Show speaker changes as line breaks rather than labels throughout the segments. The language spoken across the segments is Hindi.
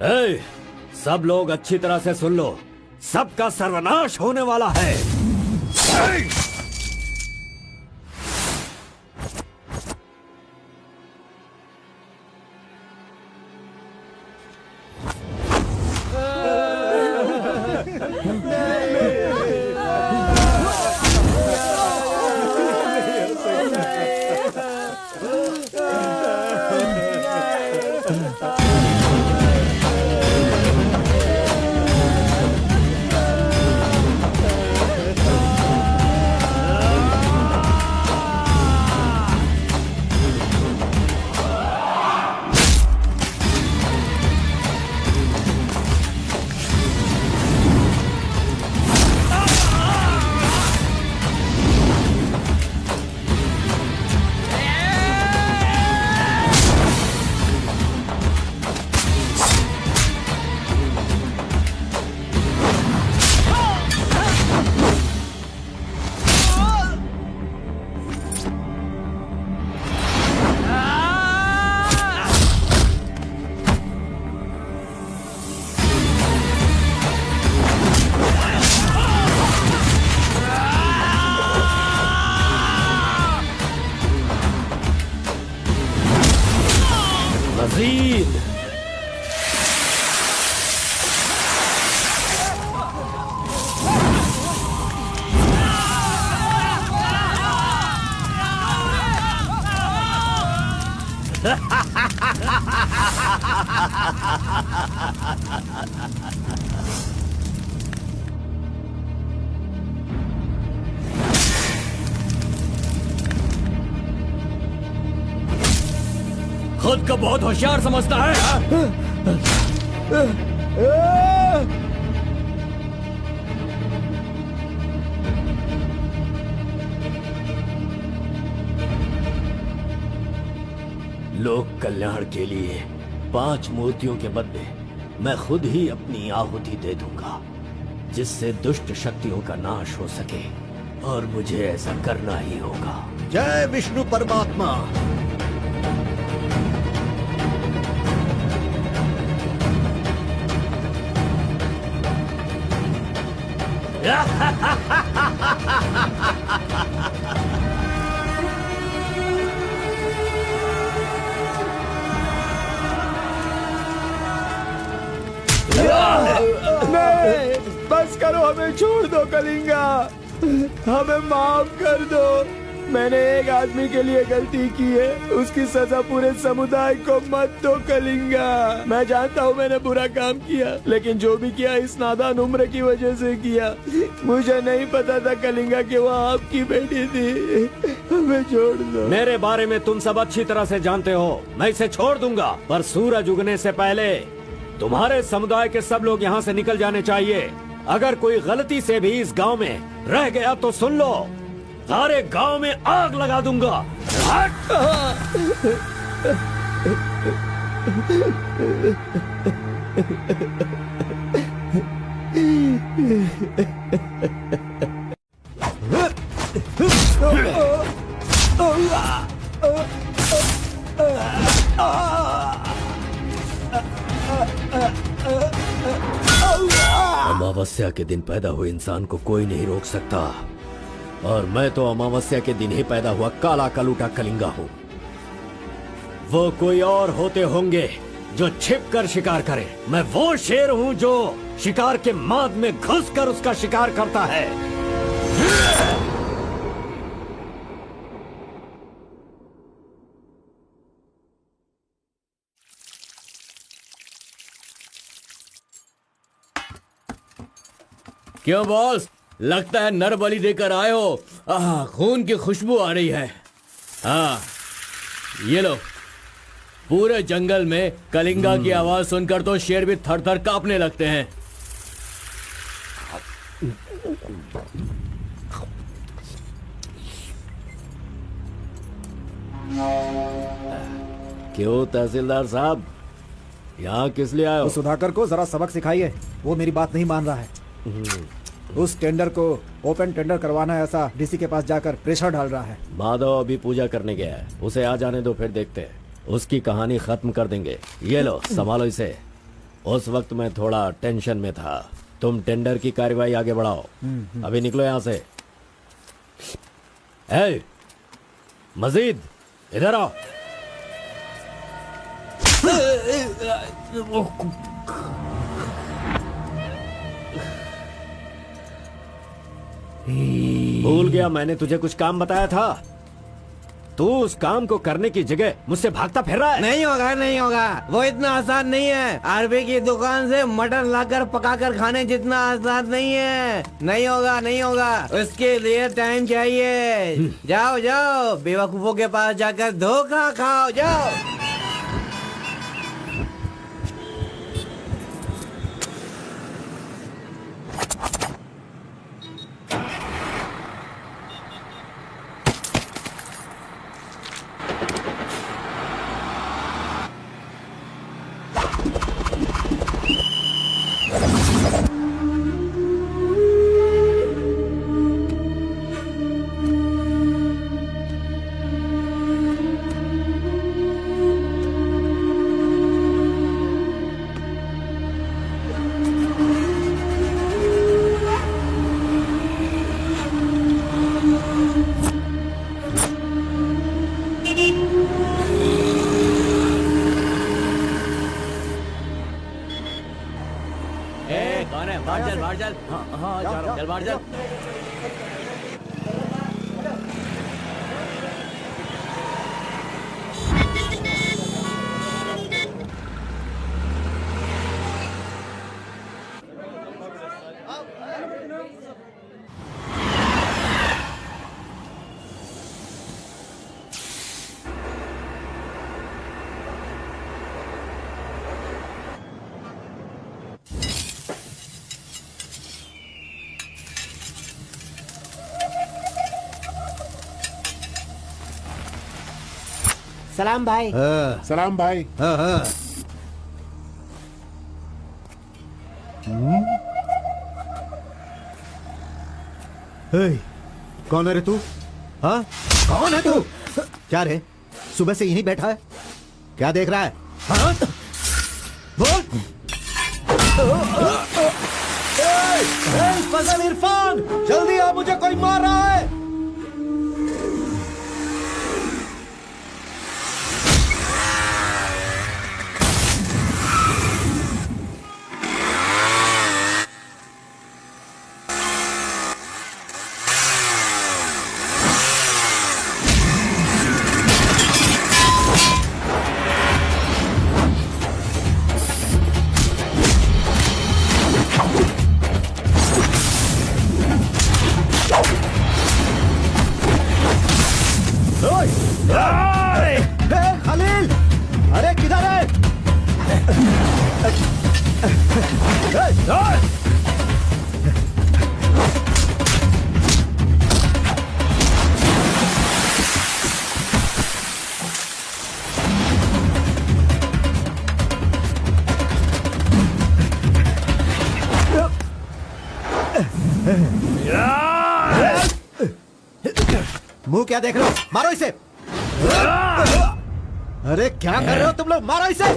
ए, सब लोग अच्छी तरह से सुन लो, सबका सर्वनाश होने वाला है। मजीद खुद को बहुत होशियार समझता है। लोक कल्याण के लिए 5 मूर्तियों के बदले मैं खुद ही अपनी आहुति दे दूंगा, जिससे दुष्ट शक्तियों का नाश हो सके, और मुझे ऐसा करना ही होगा। जय विष्णु परमात्मा।
नहीं, बस करो, हमें छोड़ दो कलिंगा, हमें माफ कर दो। मैंने एक आदमी के लिए गलती की है, उसकी सजा पूरे समुदाय को मत दो कलिंगा। मैं जानता हूँ मैंने बुरा काम किया, लेकिन जो भी किया इस नादान उम्र की वजह से किया। मुझे नहीं पता था कलिंगा कि वो आपकी बेटी थी। हमें छोड़ दो।
मेरे बारे में तुम सब अच्छी तरह से जानते हो, मैं इसे छोड़ दूंगा, पर सूरज उगने से पहले तुम्हारे समुदाय के सब लोग यहाँ से निकल जाने चाहिए। अगर कोई गलती से भी इस गांव में रह गया तो सुन लो, सारे गांव में आग लगा दूंगा। अमावस्या के दिन पैदा हुए इंसान को कोई नहीं रोक सकता, और मैं तो अमावस्या के दिन ही पैदा हुआ काला कलूटा कलिंगा हूँ। वो कोई और होते होंगे जो छिपकर शिकार करे, मैं वो शेर हूँ जो शिकार के माद में घुसकर उसका शिकार करता है।
क्यों बॉस, लगता है नर बलि देकर आए हो। खून की खुशबू आ रही है। हाँ, ये लो। पूरे जंगल में कलिंगा की आवाज सुनकर तो शेर भी थर थर कांपने लगते हैं।
क्यों तहसीलदार साहब, यहाँ किस लिए आए हो?
सुधाकर को जरा सबक सिखाइए, वो मेरी बात नहीं मान रहा है। उस टेंडर को ओपन टेंडर करवाना है, ऐसा डीसी के पास जाकर प्रेशर डाल रहा है।
माधव अभी पूजा करने गया है, उसे आ जाने दो, फिर देखते हैं। उसकी कहानी खत्म कर देंगे। ये लो, संभालो इसे। उस वक्त मैं थोड़ा टेंशन में था। तुम टेंडर की कार्यवाही आगे बढ़ाओ। अभी निकलो यहां से। ए, मजीद इधर आओ। भूल गया मैंने तुझे कुछ काम बताया था? तू उस काम को करने की जगह मुझसे भागता फिर रहा है।
नहीं होगा, नहीं होगा। वो इतना आसान नहीं है। आरबी की दुकान से मटन लाकर पकाकर खाने जितना आसान नहीं है। नहीं होगा, नहीं होगा। उसके लिए टाइम चाहिए। जाओ जाओ, बेवकूफों के पास जाकर धोखा खाओ। जाओ।
कौन है? बाहर चल, बाहर चल। हाँ, चल बाहर चल।
सलाम भाई।
सलाम भाई।
कौन है रे तू? हाँ, कौन है तू? क्या रे, सुबह से यहीं बैठा है? क्या देख रहा है? हाँ? बोल। फजल इरफान, जल्दी आ, मुझे कोई मार रहा है। खलील, अरे किधर है? मुंह क्या देख रहे हो? मारो इसे। अरे क्या कर रहे हो तुम लोग? मारो इसे।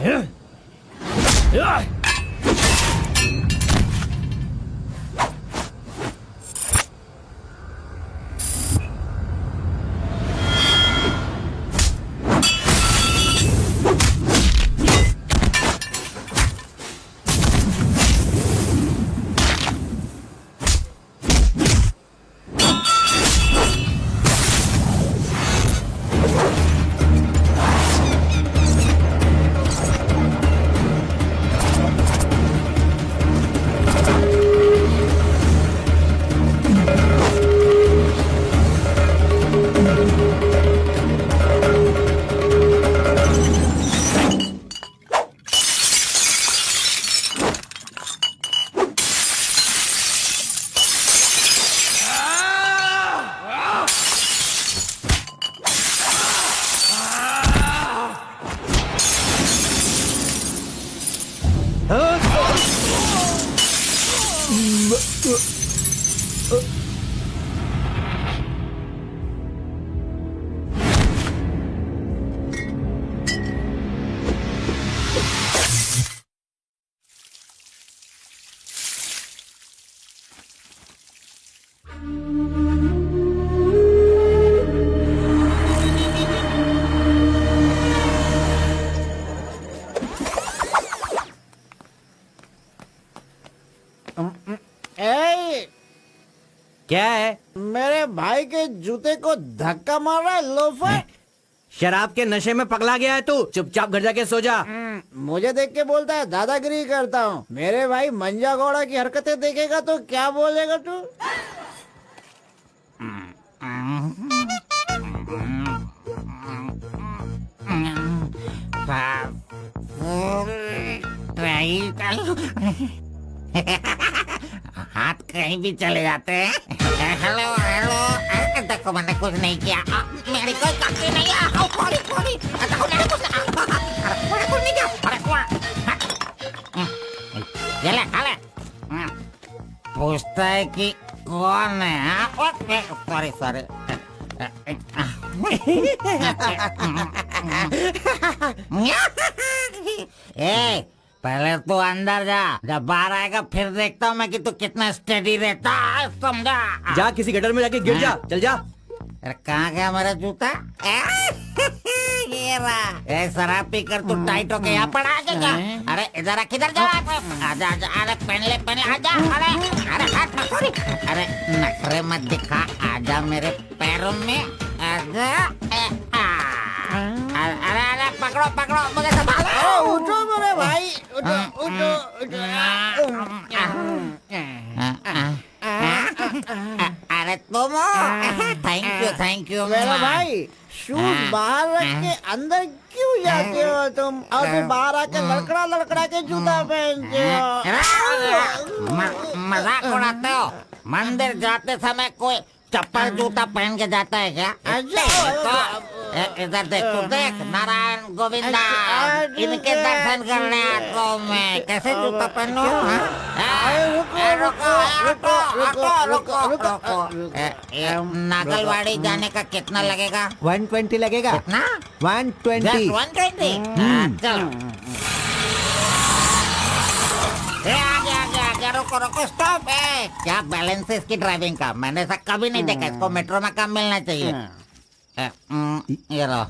ए,
क्या है?
मेरे भाई के जूते को धक्का मार रहा है लोफर।
शराब के नशे में पगला गया है तू। चुपचाप घर जाके सो जा।
मुझे देख के बोलता है दादागिरी करता हूँ। मेरे भाई मंजा गौड़ा की हरकतें देखेगा तो क्या बोलेगा तू?
हाथ कहीं भी चले जाते हैं। हेलो हेलो, देखो मैंने कुछ नहीं किया। मेरी कोई गलती नहीं है। सॉरी देखो मैंने कुछ नहीं किया। ये ले खा ले। पूछता है कि कौन है? सॉरी ए, पहले तू अंदर जा, जब बाहर आएगा फिर देखता हूँ मैं कि तू कितना स्टेडी रहता है, समझा?
जा किसी गटर में जाके गिर जा। चल जा।
अरे कहाँ गया मेरा जूता? ये रहा। ए, शराब पीकर तू टाइट होके यहाँ पर आ जा। अरे इधर आ, किधर जा? आजा आजा, अरे पहन ले आजा। अरे हाथ मत छोड़ी। अरे नखरे मत दिखा, आजा मेरे पैरों में आजा। अरे पकड़ो मुझे संभालो।
उठो मेरे भाई, उठो।
अरे तुम थैंक यू
मेरा भाई, शूज बाहर रख के अंदर क्यों जाते हो तुम? और फिर बाहर आके लड़खड़ा के जूता पहनते हो।
मजाक उड़ाते हो? मंदिर जाते समय कोई चप्पल जूता पहन के जाता है क्या? इधर देख, तू देख, नारायण गोविंदा इनके दर्शन करने आता हूँ मैं। कैसे जूता पहनो? नागलवाड़ी जाने का कितना लगेगा?
120 लगेगा।
कितना?
120।
120। चलो। आगे रुको स्टॉप। क्या बैलेंस है इसकी ड्राइविंग का? मैंने ऐसा कभी नहीं देखा। इसको मेट्रो में काम मिलना चाहिए। ये लो,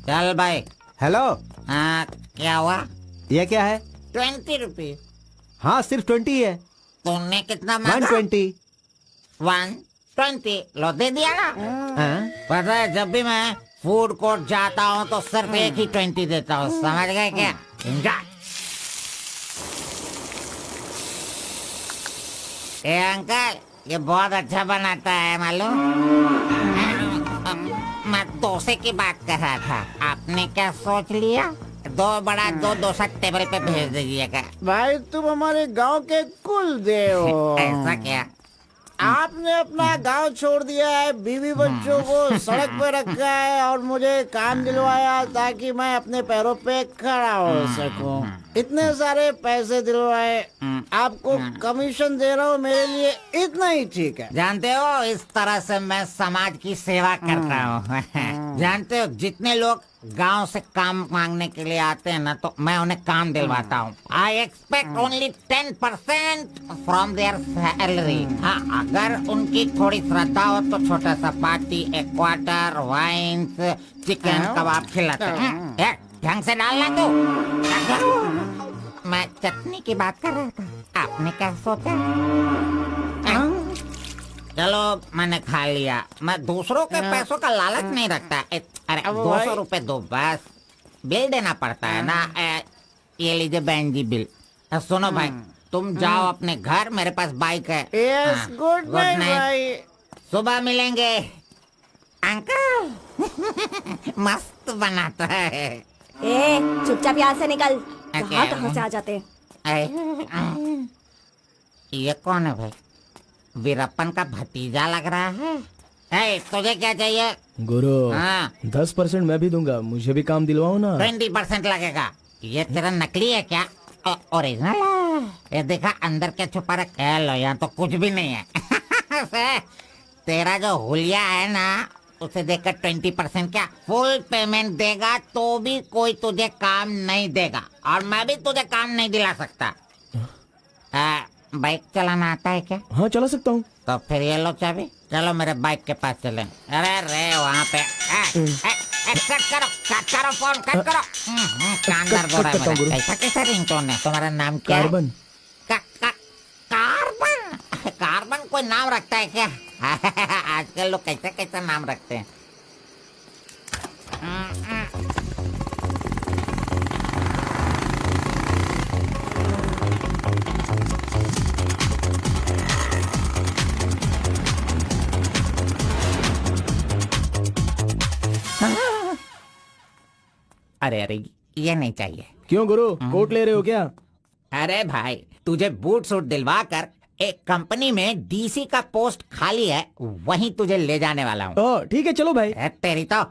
चल भाई।
हेलो,
क्या हुआ?
ये क्या है?
20 रुपये।
हाँ, सिर्फ 20 है।
तुमने कितना मांगा?
120।
120 लो, दे दिया ना।
हाँ?
पता है, जब भी मैं फूड कोर्ट जाता हूँ तो सिर्फ एक ही 20 देता हूँ, समझ गए क्या? Enjoy। ए अंकल, ये बहुत अच्छा बनाता है मालूम। मैं डोसे की बात कर रहा था, आपने क्या सोच लिया? 2 बड़ा 2 डोसा टेबल पे भेज दीजिएगा।
भाई तुम हमारे गांव के कुल देव हो।
ऐसा क्या?
आपने अपना गांव छोड़ दिया है, बीवी बच्चों को सड़क पे रखा है और मुझे काम दिलवाया ताकि मैं अपने पैरों पे खड़ा हो सकूं। इतने सारे पैसे दिलवाए, आपको कमीशन दे रहा हूँ, मेरे लिए इतना ही ठीक है।
जानते हो, इस तरह से मैं समाज की सेवा करता हूँ। जानते हो, जितने लोग गांव से काम मांगने के लिए आते हैं ना, तो मैं उन्हें काम दिलवाता हूँ। I expect only 10% from there salary. हाँ, अगर उनकी थोड़ी श्रद्धा हो तो छोटा सा पार्टी, एक क्वार्टर, वाइन्स, चिकन कबाब खिलाते हैं। ढंग से डालना तू। मैं चटनी की बात कर रहा था, आपने क्या सोचा? चलो, मैंने खा लिया। मैं दूसरों के पैसों का लालच नहीं रखता। अरे 200 रुपए दो बस, बिल देना पड़ता है ना। ये लीजिए बहन जी बिल। सुनो भाई, तुम जाओ अपने घर, मेरे पास बाइक है।
यस, गुड नाइट भाई।
सुबह मिलेंगे। अंकल मस्त बनाता है।
ए, चुपचाप यहाँ से निकल। कहाँ से आ जाते हैं?
ये कौन है भाई? वीरप्पन का भतीजा लग रहा है। तुझे क्या चाहिए?
गुरु,
हाँ।
10% मैं भी दूंगा, मुझे भी काम दिलवाओ ना।
20% लगेगा। ये तेरा नकली है क्या? ओरिजिनल है। ये देखा अंदर क्या छुपा रखा है? लो, यहाँ तो कुछ भी नहीं है। तेरा जो हुलिया है ना, उसे देखकर 20% क्या फुल पेमेंट देगा तो भी कोई तुझे काम नहीं देगा, और मैं भी तुझे काम नहीं दिला सकता। बाइक चलाना आता है क्या?
हाँ, चला सकता हूँ।
तो फिर ये लो चाबी, चलो मेरे बाइक के पास चलें। अरे रे वहाँ पे कट करो फोन, कट करो। कान दर्द हो रहा है मेरा। कैसा कैसा रिंगटोन है? तुम्हारा नाम क्या है?
कार्बन।
कार्बन। कोई नाम रखता है क्या? आजकल लोग कैसे कैसे नाम रखते हैं। अरे अरे, ये नहीं चाहिए।
क्यों गुरु, कोट ले रहे हो क्या?
अरे भाई, तुझे बूट सूट दिलवा कर एक कंपनी में डीसी का पोस्ट खाली है, वहीं तुझे ले जाने वाला हूँ।
ओ ठीक है, चलो भाई।
तेरी तो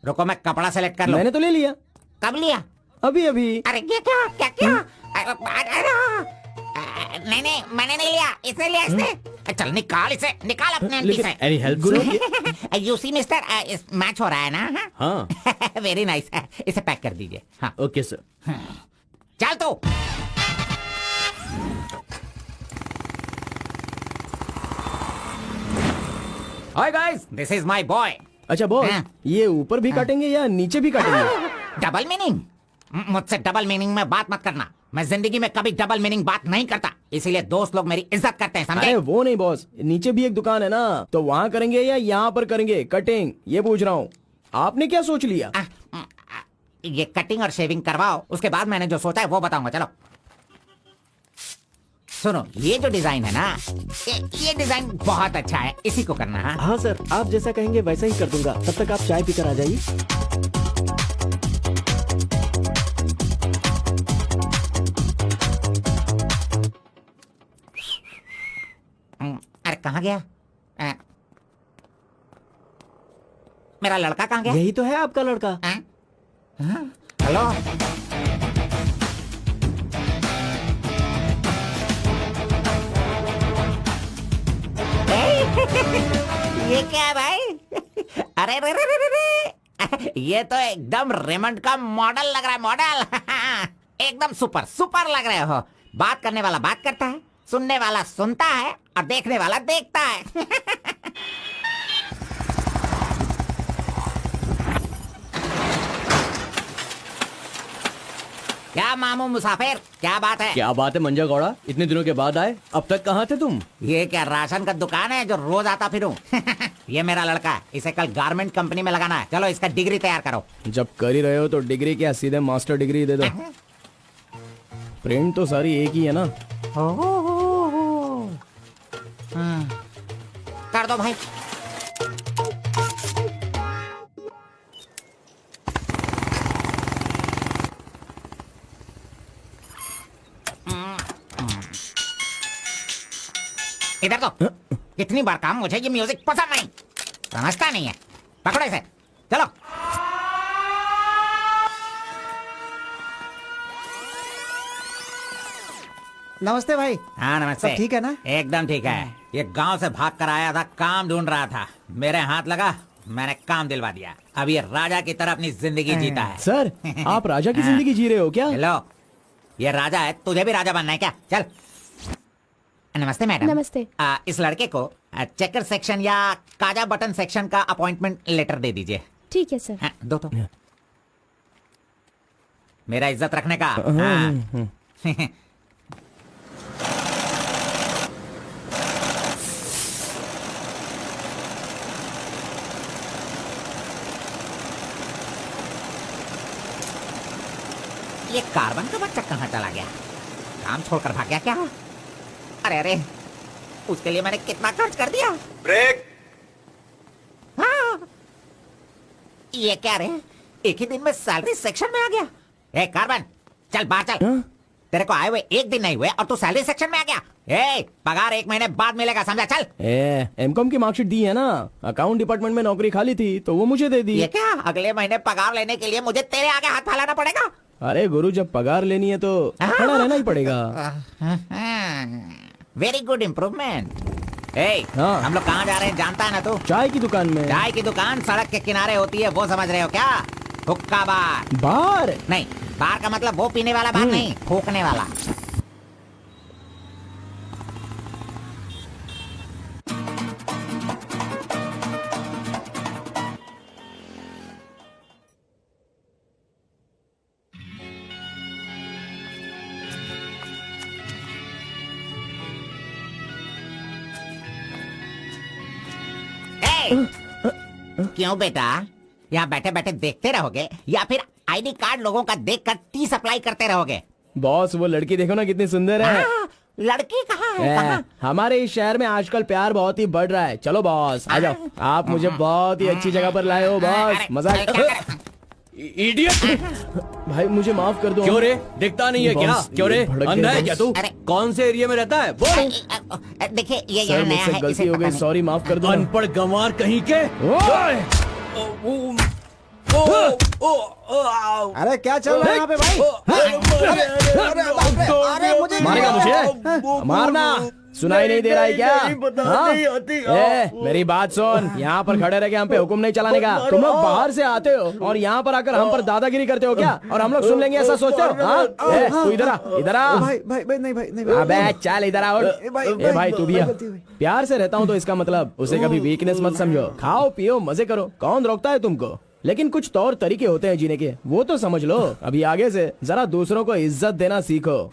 रुको, मैं कपड़ा सेलेक्ट कर लूं।
मैंने तो ले लिया।
कब लिया?
अभी अभी।
अरे ये क्या क्या क्या? नहीं नहीं, मैंने नहीं लिया, इसने लिया इसने। चल निकाल इसे, निकाल अपने आंटी से।
Any help Guru?
You see mister, match हो रहा है ना?
हाँ।
वेरी नाइस, इसे पैक कर दीजिए। हाँ
ओके सर।
चल तू। Hi guys, this is my boy.
अच्छा बॉस,
हाँ।
ये ऊपर भी काटेंगे या नीचे भी काटेंगे?
Double meaning? मुझसे डबल मीनिंग में बात मत करना। मैं जिंदगी में कभी डबल मीनिंग बात नहीं करता, इसीलिए दोस्त लोग मेरी इज्जत करते हैं, समझे?
अरे वो नहीं बॉस, नीचे भी एक दुकान है ना, तो वहाँ करेंगे या यहाँ पर करेंगे कटिंग, ये पूछ रहा हूँ। आपने क्या सोच लिया?
ये कटिंग और शेविंग करवाओ, उसके बाद मैंने जो सोचा है वो बताऊंगा। चलो सुनो, ये जो डिजाइन है ना, ये डिजाइन बहुत अच्छा है, इसी को करना है।
हाँ सर, आप जैसा कहेंगे वैसा ही कर दूंगा। तब तक आप चाय पीकर आ जाइए।
अरे कहाँ गया? मेरा लड़का कहाँ गया?
यही तो है आपका लड़का।
हेलो। ये क्या है भाई? अरे रे रे रे रे रे। ये तो एकदम रेमंड का मॉडल लग रहा है, मॉडल। एकदम सुपर सुपर लग रहे हो। बात करने वाला बात करता है, सुनने वाला सुनता है और देखने वाला देखता है। क्या मामू मुसाफिर, क्या बात है?
क्या बात है मंजा गौड़ा, इतने दिनों के बाद आए? अब तक कहाँ थे तुम?
ये क्या राशन का दुकान है जो रोज आता फिरूं? ये मेरा लड़का है, इसे कल गारमेंट कंपनी में लगाना है। चलो इसका डिग्री तैयार करो।
जब कर ही रहे हो तो डिग्री क्या, सीधे मास्टर डिग्री दे दो। प्रिंट तो सारी एक ही है ना।
कर दो भाई। इधर तो कितनी बार काम, मुझे ये म्यूजिक पसंद नहीं, समझता नहीं है। पकड़ो इसे, चलो।
नमस्ते भाई।
हाँ नमस्ते।
सब ठीक है ना?
एकदम ठीक है। ये गांव से भाग कर आया था, काम ढूंढ रहा था, मेरे हाथ लगा, मैंने काम दिलवा दिया। अब ये राजा की तरह अपनी जिंदगी जीता है।
सर, आप राजा की जिंदगी जी रहे हो क्या?
हेलो, ये राजा है, तुझे भी राजा बनना है क्या? चल। नमस्ते मैडम।
नमस्ते।
इस लड़के को चेकर सेक्शन या काजा बटन सेक्शन का अपॉइंटमेंट लेटर दे दीजिए।
ठीक है सर।
दो तो। मेरा इज्जत रखने का। हाँ। ये कार्बन का बच्चा कहाँ चला गया? काम छोड़कर भाग गया क्या? अरे अरे, उसके लिए मैंने कितना खर्च कर दिया।
ब्रेक।
हाँ। ये क्या रे, एक ही दिन में सैलरी सेक्शन में आ गया। ए कार्बन, चल बाहर चल। तेरे को आए हुए एक दिन नहीं हुए और तू सैलरी सेक्शन में आ गया। ए, पगार 1 महीने बाद मिलेगा, समझा? चल।
एमकॉम की मार्कशीट दी है ना, अकाउंट डिपार्टमेंट में नौकरी खाली थी तो वो मुझे दे दी।
ये क्या, अगले महीने पगार लेने के लिए मुझे तेरे आगे हाथ फैलाना पड़ेगा?
अरे गुरु, जब पगार लेनी है तो खड़ा रहना ही पड़ेगा।
Very good improvement. ए,
हाँ।
हम लोग कहाँ जा रहे हैं जानता है ना तू?
चाय की दुकान में।
चाय की दुकान सड़क के किनारे होती है, वो समझ रहे हो क्या? हुक्का बार।
बार
नहीं, बार का मतलब वो पीने वाला बार नहीं, फूकने वाला। क्यों बेटा, यहाँ बैठे बैठे देखते रहोगे या फिर आईडी कार्ड लोगों का देखकर टी सप्लाई करते रहोगे?
बॉस वो लड़की देखो ना कितनी सुंदर है।
लड़की कहाँ है? कहाँ?
हमारे इस शहर में आजकल प्यार बहुत ही बढ़ रहा है। चलो बॉस आ जाओ, आप मुझे बहुत ही अच्छी जगह पर लाए हो बॉस, मजा
इडियट!
भाई मुझे माफ कर दो।
क्यों रे, दिखता नहीं है क्या?
बॉस,
क्यों रे,
ये भड़क
अंधा
गया
है क्या तू?
अरे।
कौन से एरिया में रहता है बोल?
देखिए ये
सर
यहाँ नया
मुझसे
है,
गलती
इसे
हो
पता
गई,
नहीं।
सॉरी माफ कर दो।
अनपढ़ गंवार कहीं के।
अरे क्या चल रहा है यहाँ पे भाई? अरे मुझे
मारेगा मुझे? मारना सुनाई नहीं दे रहा है क्या? हाँ? मेरी बात सुन, यहाँ पर खड़े रह के हम पे हुक्म नहीं चलाने का। तुम लोग बाहर से आते हो और यहाँ पर आकर हम पर दादागिरी करते हो क्या? और हम लोग सुन लेंगे ऐसा सोचते हो? हाँ? तू इधर आ, इधर आ।
भाई भाई भाई नहीं भाई नहीं
अबे चल इधर आ। ए भाई तू भी आ। प्यार से रहता हूँ तो इसका मतलब उसे कभी वीकनेस मत समझो। खाओ पियो मजे करो, कौन रोकता है तुमको? लेकिन कुछ तौर तरीके होते हैं जीने के, वो तो समझ लो। अभी आगे से जरा दूसरों को इज्जत देना सीखो।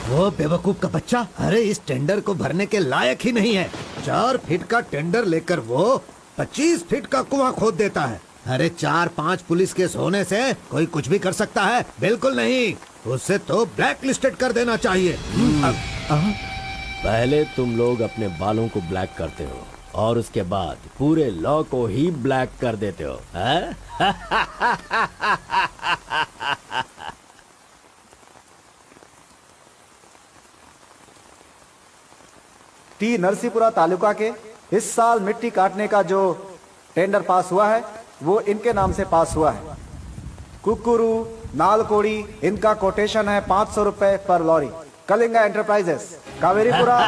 वो बेवकूफ का बच्चा, अरे इस टेंडर को भरने के लायक ही नहीं है। 4 फीट का टेंडर लेकर वो 25 फीट का कुआं खोद देता है। अरे 4-5 पुलिस केस होने से कोई कुछ भी कर सकता है? बिल्कुल नहीं, उसे तो ब्लैक लिस्टेड कर देना चाहिए।
पहले तुम लोग अपने बालों को ब्लैक करते हो और उसके बाद पूरे लॉ को ही ब्लैक कर देते हो, हैं?
टी नरसीपुरा तालुका के इस साल मिट्टी काटने का जो टेंडर पास हुआ है वो इनके नाम से पास हुआ है। कुकुरू, नालकोड़ी, इनका कोटेशन है 500 रुपए पर lorry. Kalinga enterprises, Kaveripura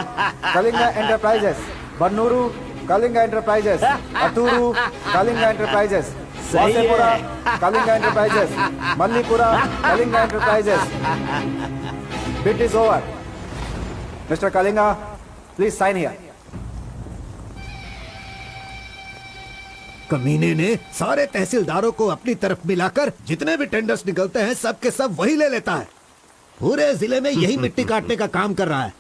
Kalinga enterprises, Bannur Kalinga enterprises, Attur Kalinga enterprises, Vasepura Kalinga enterprises, Mallipura Kalinga enterprises. Bid is over. Mister Kalinga, please sign here.
कमीने ने सारे तहसीलदारों को अपनी तरफ मिलाकर जितने भी टेंडर्स निकलते हैं सब के सब वही ले लेता है। पूरे जिले में यही मिट्टी काटने का काम कर रहा है।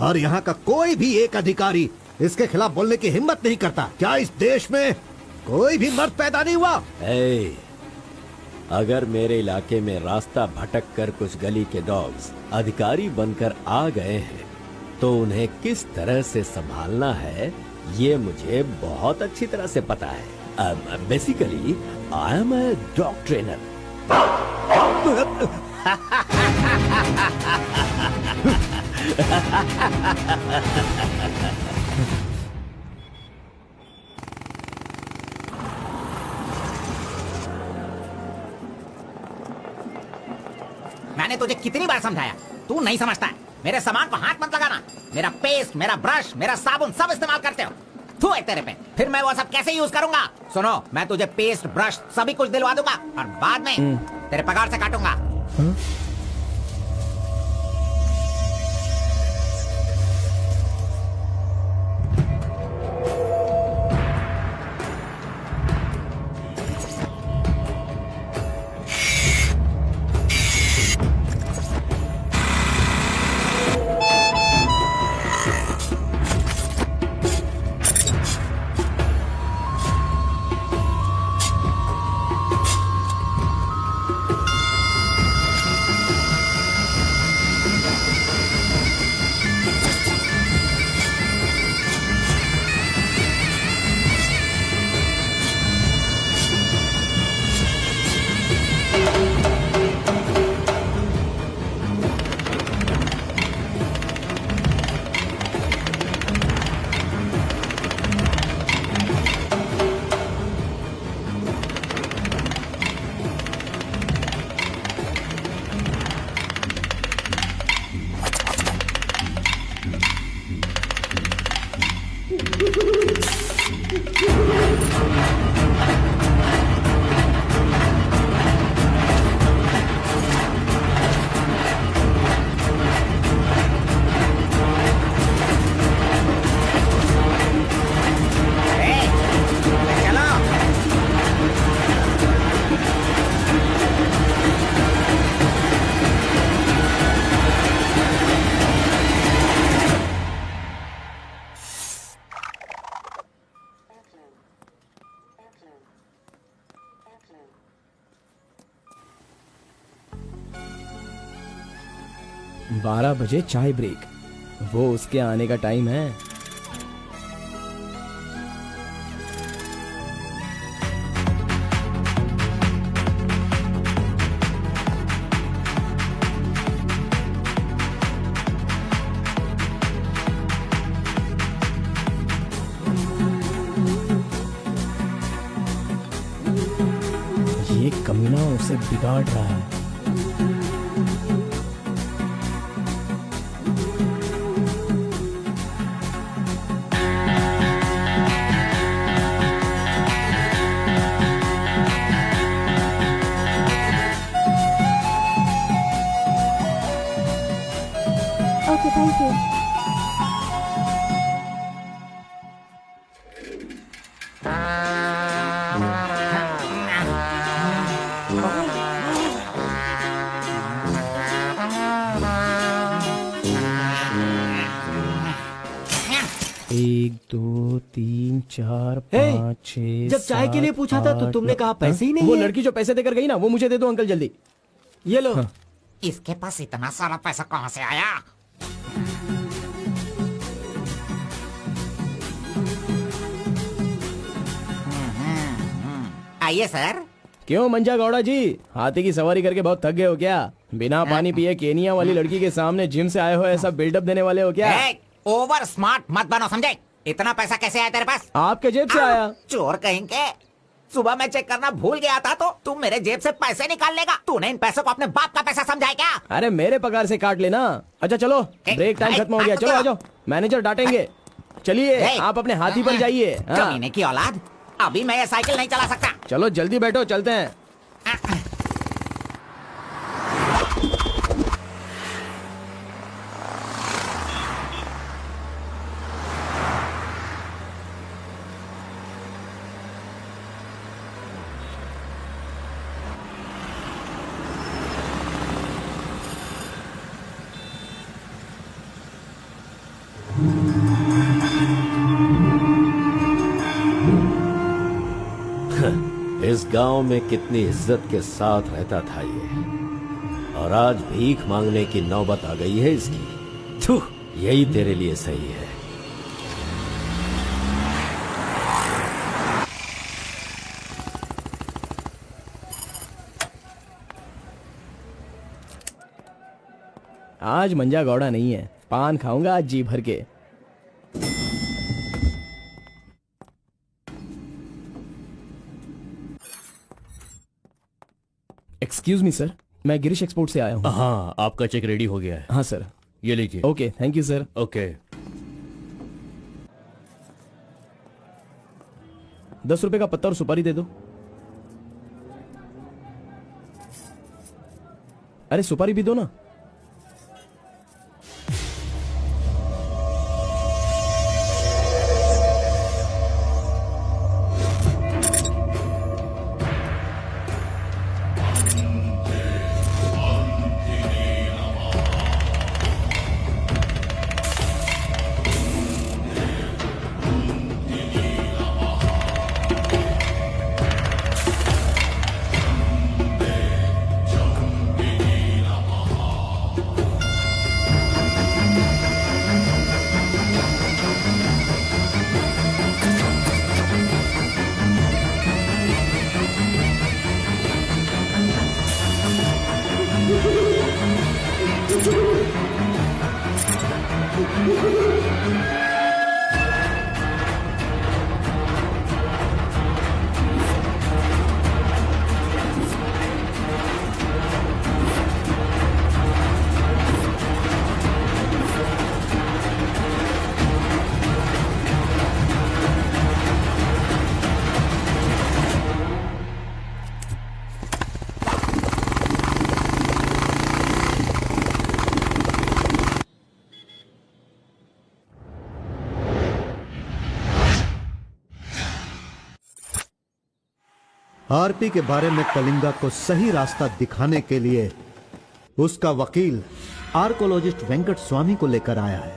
और यहाँ का कोई भी एक अधिकारी इसके खिलाफ बोलने की हिम्मत नहीं करता। क्या इस देश में कोई भी मर्द पैदा नहीं हुआ?
अगर मेरे इलाके में रास्ता भटक कर कुछ गली के डॉग्स अधिकारी बनकर आ गए हैं तो उन्हें किस तरह से संभालना है ये मुझे बहुत अच्छी तरह से पता है। Basically I am a dog trainer.
मैंने तुझे कितनी बार समझाया, तू नहीं समझता है। मेरे सामान को हाथ मत लगाना। मेरा पेस्ट, मेरा ब्रश, मेरा साबुन सब इस्तेमाल करते हो। थू है तेरे पे, फिर मैं वो सब कैसे यूज करूंगा? सुनो, मैं तुझे पेस्ट, ब्रश सभी कुछ दिलवा दूंगा और बाद में तेरे पगार से काटूंगा।
12 बजे चाय ब्रेक, वो उसके आने का टाइम है। ये कमीना उसे बिगाड़ रहा है।
Okay, thank you.
एक, दो, तीन, चार, पाँच, छह। जब चाय के लिए पूछा था तो तुमने कहा पैसे ही नहीं। वो लड़की जो पैसे देकर गई ना, वो मुझे दे दो अंकल जल्दी। ये लो।
इसके पास इतना सारा पैसा कहाँ से आया? आइए सर।
क्यों मंजा गौड़ा जी, हाथी की सवारी करके बहुत थक गए हो क्या? बिना पानी पिए केनिया वाली लड़की के सामने जिम से आए हो, ऐसा बिल्डअप देने वाले हो क्या?
ओवर स्मार्ट मत बनो, समझे? इतना पैसा कैसे आया तेरे पास?
आपके जेब से आया।
चोर कहेंगे। सुबह मैं चेक करना भूल गया था तो तुम मेरे जेब से पैसे निकाल लेगा। तूने इन पैसों को अपने बाप का पैसा समझा है क्या?
अरे मेरे पगार से काट लेना। अच्छा चलो, ब्रेक टाइम खत्म हो गया, चलो आ जाओ, मैनेजर डांटेंगे। चलिए आप अपने हाथी पर जाइए।
कमीने की औलाद, अभी मैं ये साइकिल नहीं चला सकता।
चलो जल्दी बैठो, चलते हैं।
इस गांव में कितनी इज्जत के साथ रहता था ये, और आज भीख मांगने की नौबत आ गई है इसकी। थू, यही तेरे लिए सही है।
आज मंजा गौड़ा नहीं है, पान खाऊंगा आज जी भर के। एक्सक्यूज मी सर, मैं गिरीश एक्सपोर्ट से आया हूँ।
हाँ, आपका चेक रेडी हो गया है।
हाँ सर।
ये लीजिए।
Okay, thank you sir.
Okay.
10 रुपए का पत्ता और सुपारी दे दो। अरे सुपारी भी दो ना।
आरपी के बारे में कलिंगा को सही रास्ता दिखाने के लिए उसका वकील आर्कोलॉजिस्ट वेंकट स्वामी को लेकर आया है।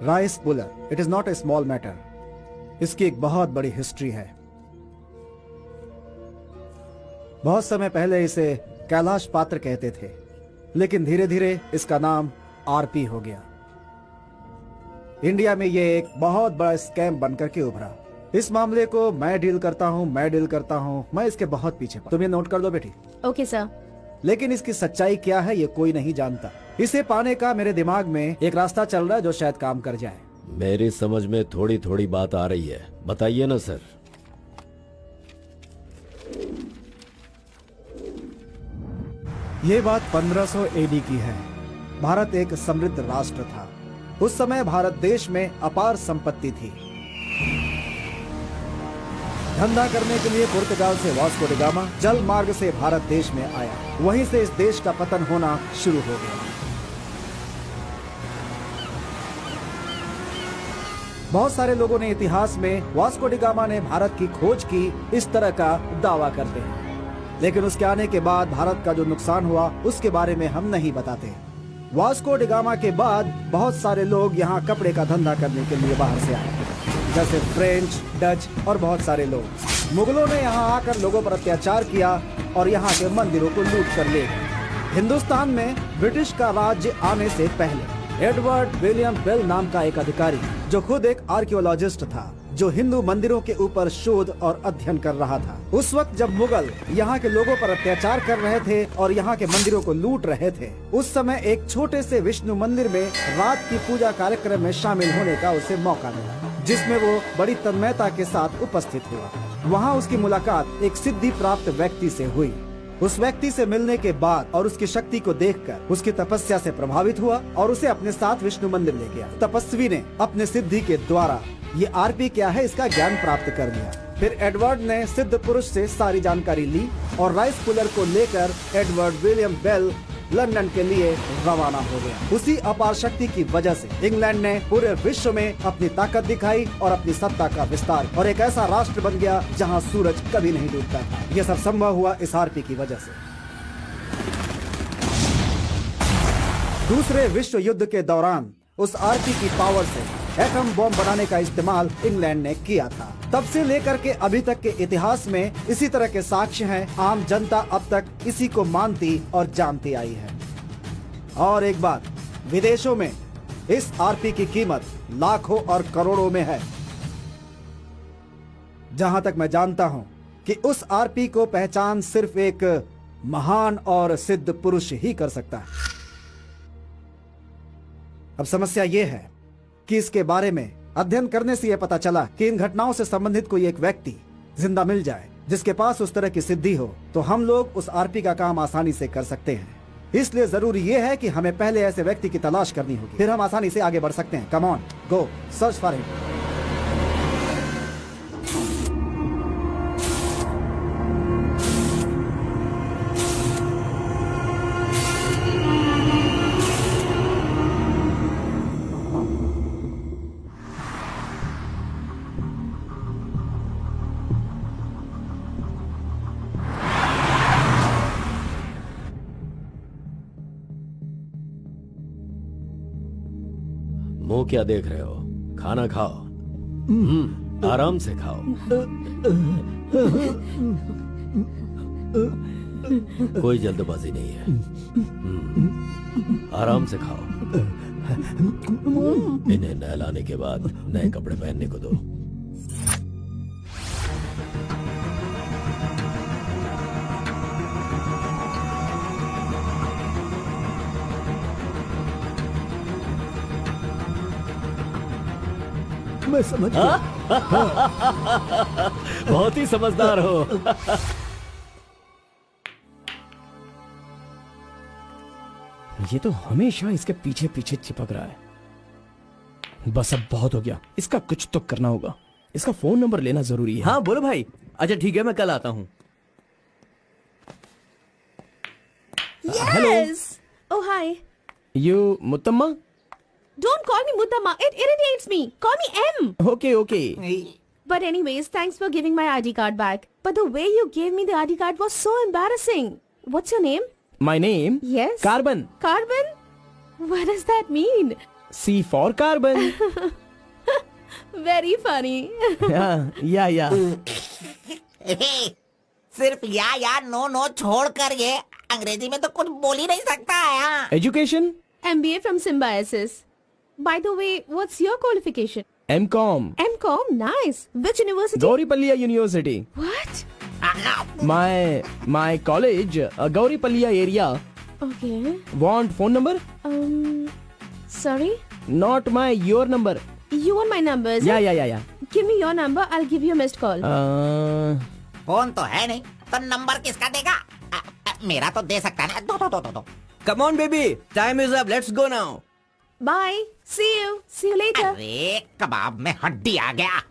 Rice puller, it is not a small matter. इसकी एक बहुत बड़ी हिस्ट्री है। बहुत समय पहले इसे कैलाश पात्र कहते थे। लेकिन धीरे धीरे इसका नाम आरपी हो गया। इंडिया में ये एक बहुत बड़ा स्कैम बनकर के उभरा। इस मामले को मैं डील करता हूँ, मैं इसके बहुत पीछे। तुम ये नोट कर दो बेटी।
Okay sir.
लेकिन इसकी सच्चाई क्या है ये कोई नहीं जानता। इसे पाने का मेरे दिमाग में एक रास्ता चल रहा है जो शायद काम कर जाए।
मेरी समझ में थोड़ी थोड़ी बात आ रही है, बताइए ना सर।
ये बात 1500 एडी की है। भारत एक समृद्ध राष्ट्र था। उस समय भारत देश में अपार संपत्ति थी। धंधा करने के लिए पुर्तगाल से वास्को डी गामा जल मार्ग से भारत देश में आया। वहीं से इस देश का पतन होना शुरू हो गया। बहुत सारे लोगों ने इतिहास में वास्को डी गामा ने भारत की खोज की इस तरह का दावा करते हैं, लेकिन उसके आने के बाद भारत का जो नुकसान हुआ उसके बारे में हम नहीं बताते। वास्को डी गामा के बाद बहुत सारे लोग यहाँ कपड़े का धंधा करने के लिए बाहर से आए, जैसे फ्रेंच, डच और बहुत सारे लोग। मुगलों ने यहाँ आकर लोगों पर अत्याचार किया और यहाँ के मंदिरों को लूट कर ले गए। हिंदुस्तान में ब्रिटिश का राज्य आने से पहले एडवर्ड विलियम बेल नाम का एक अधिकारी, जो खुद एक आर्कियोलॉजिस्ट था, जो हिंदू मंदिरों के ऊपर शोध और अध्ययन कर रहा था। उस वक्त जब मुगल यहाँ के लोगों पर अत्याचार कर रहे थे और यहाँ के मंदिरों को लूट रहे थे, उस समय एक छोटे से विष्णु मंदिर में रात की पूजा कार्यक्रम में शामिल होने का उसे मौका मिला, जिसमें वो बड़ी तन्मयता के साथ उपस्थित हुआ। वहाँ उसकी मुलाकात एक सिद्धि प्राप्त व्यक्ति से हुई। उस व्यक्ति से मिलने के बाद और उसकी शक्ति को देखकर उसकी तपस्या से प्रभावित हुआ और उसे अपने साथ विष्णु मंदिर ले गया। तपस्वी ने अपने सिद्धि के द्वारा ये आरपी क्या है इसका ज्ञान प्राप्त कर लिया। फिर एडवर्ड ने सिद्ध पुरुष से सारी जानकारी ली और राइस कूलर को लेकर एडवर्ड विलियम बेल लंदन के लिए रवाना हो गया। उसी अपार शक्ति की वजह से इंग्लैंड ने पूरे विश्व में अपनी ताकत दिखाई और अपनी सत्ता का विस्तार, और एक ऐसा राष्ट्र बन गया जहां सूरज कभी नहीं डूबता था। यह सब संभव हुआ इस आरपी की वजह से। दूसरे विश्व युद्ध के दौरान उस आरपी की पावर से एटम बॉम्ब बनाने का इस्तेमाल इंग्लैंड ने किया था। तब से लेकर के अभी तक के इतिहास में इसी तरह के साक्ष्य हैं। आम जनता अब तक इसी को मानती और जानती आई है। और एक बात, विदेशों में इस आरपी की कीमत लाखों और करोड़ों में है। जहां तक मैं जानता हूं कि उस आरपी को पहचान सिर्फ एक महान और सिद्ध पुरुष ही कर सकता है। अब समस्या यह है कि इसके बारे में अध्ययन करने से यह पता चला कि इन घटनाओं से संबंधित कोई एक व्यक्ति जिंदा मिल जाए जिसके पास उस तरह की सिद्धि हो, तो हम लोग उस आरपी का काम आसानी से कर सकते हैं। इसलिए जरूरी यह है कि हमें पहले ऐसे व्यक्ति की तलाश करनी होगी, फिर हम आसानी से आगे बढ़ सकते हैं। Come on, go search for him.
मुंह क्या देख रहे हो? खाना खाओ। आराम से खाओ। कोई जल्दबाजी नहीं है। आराम से खाओ। इन्हें नहलाने के बाद नए कपड़े पहनने को दो।
मैं समझ गया।
बहुत ही समझदार हो।
ये तो हमेशा इसके पीछे पीछे चिपक रहा है। बस अब बहुत हो गया, इसका कुछ तो करना होगा। इसका फोन नंबर लेना जरूरी है।
हाँ बोलो भाई। अच्छा ठीक है, मैं कल आता हूँ।
Yes. Oh hi.
You Muthamma?
Don't call me Mutamma. It irritates me. Call me M.
Okay okay.
But anyways, thanks for giving my ID card back. But the way you gave me the ID card was so embarrassing. What's your name?
My name?
Yes.
Carbon.
Carbon? What does that mean?
C for carbon.
Very funny.
या।
सिर्फ या नो नो छोड़ कर ये अंग्रेजी में तो कुछ बोल ही नहीं सकता है।
Education
MBA from Symbiosis. By the way, what's your qualification?
M.Com.
MCom, nice. Which university?
Gauripalliya University.
What?
My college, Gauripalliya area.
Okay.
Want phone number?
Sorry?
Not your number.
You want my number, is it?
Yeah.
Give me your number, I'll give you a missed call.
Phone तो है नहीं, तो नंबर किसका देगा? मेरा तो दे सकता है ना। दो।
Come on, baby. Time is up. Let's go now.
Bye. See you. See you later.
अरे कबाब में हड्डी आ गया।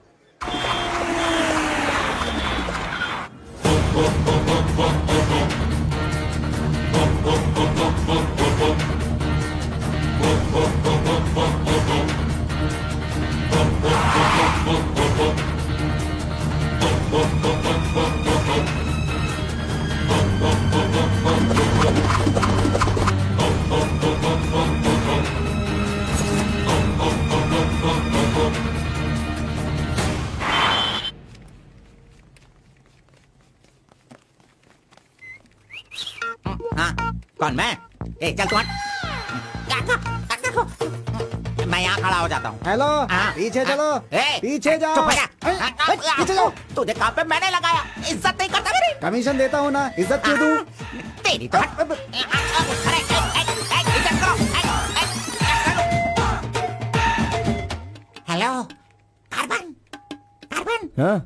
हाँ, कौन मैं? ए, चल तू हट। मैं यहाँ खड़ा हो जाता हूँ।
हेलो,
हाँ,
पीछे चलो,
ए,
पीछे जाओ।
चुप हो जा।
पीछे जाओ।
तुझे काम पे मैंने लगाया, इज्जत नहीं करता मेरी।
कमीशन देता हूँ ना, इज्जत क्यों दूँ?
तेरी तो हट। अरे, इज्जत करो। Hello, carbon.
हाँ?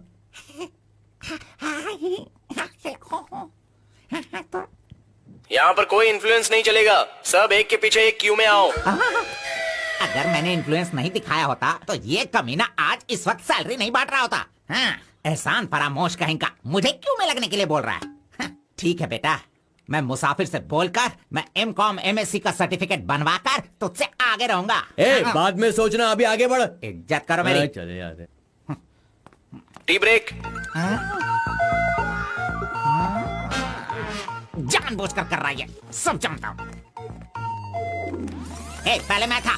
यहाँ पर कोई इन्फ्लुएंस नहीं चलेगा। सब एक के पीछे एक क्यू में आओ।
अगर मैंने इन्फ्लुएंस नहीं दिखाया होता तो ये कमीना आज इस वक्त सैलरी नहीं बांट रहा होता। हाँ, एहसान फरामोश कहीं का मुझे क्यों में लगने के लिए बोल रहा है? हाँ, ठीक है बेटा, मैं मुसाफिर से बोलकर मैं M.Com MSc का सर्टिफिकेट बनवाकर तुझसे आगे रहूंगा।
बाद में सोचना, अभी आगे बढ़।
इज्जत करो मेरी।
चले यार। Tea break.
जानबूझकर कर रहा है, सब जानता हूँ। पहले मैं था।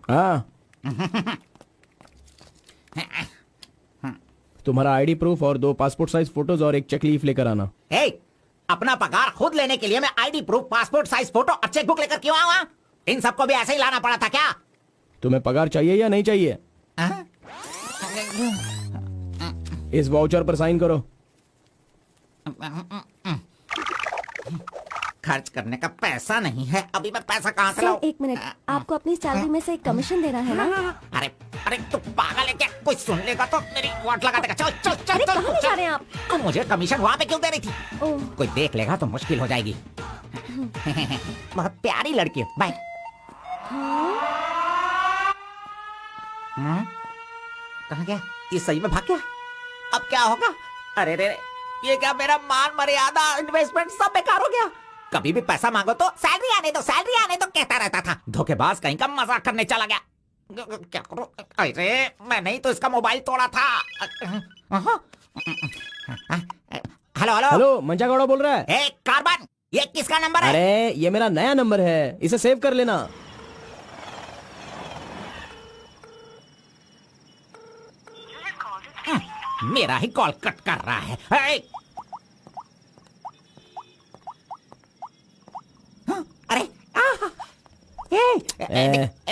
हाँ। तुम्हारा आईडी प्रूफ और 2 पासपोर्ट साइज फोटोज और एक चेक लीफ लेकर आना।
अपना पगार खुद लेने के लिए मैं ID proof, passport size photo और चेकबुक लेकर क्यों आऊंगा? इन सबको भी ऐसे ही लाना पड़ा था क्या?
तुम्हें पगार चाहिए या नहीं चाहिए? इस वाउचर पर साइन करो।
खर्च करने का पैसा नहीं है, अभी मैं पैसा कहाँ से
सर
लाऊं?
1 मिनट, आपको अपनी सैलरी में से एक कमीशन देना है ना?
अरे तू पागल है क्या? कोई सुन लेगा तो मेरी वाट लगा देगा। चल चल चल
अरे
चल,
कहाँ ले जा रहे हैं आप?
तो मुझे कमीशन वहाँ पे क्यों दे रही थी?
ओह,
कोई देख लेगा तो मुश्किल हो जाएगी। बहुत प्यारी लड़की हो। बाय। कहाँ गया? ये सही में भाग गया? अब क्या होगा? अरे रे, ये क्या मेरा मान मर्यादा इन्वेस्टमेंट सब बेकार हो गया? कभी भी पैसा मांगो तो सैलरी आने दो कहता रहता था। धोखेबाज कहीं का मजाक करने चला गया। क्या करूं? अरे मैंने ही तो इसका मोबाइल तोड़ा था। हेलो
हेलो, मंचा गौड़ा बोल रहा है।
ए कार्बन, ये किसका नंबर है?
अरे ये मेरा नया नंबर है, इसे सेव कर लेना।
मेरा ही कॉल कट कर रहा है। अरे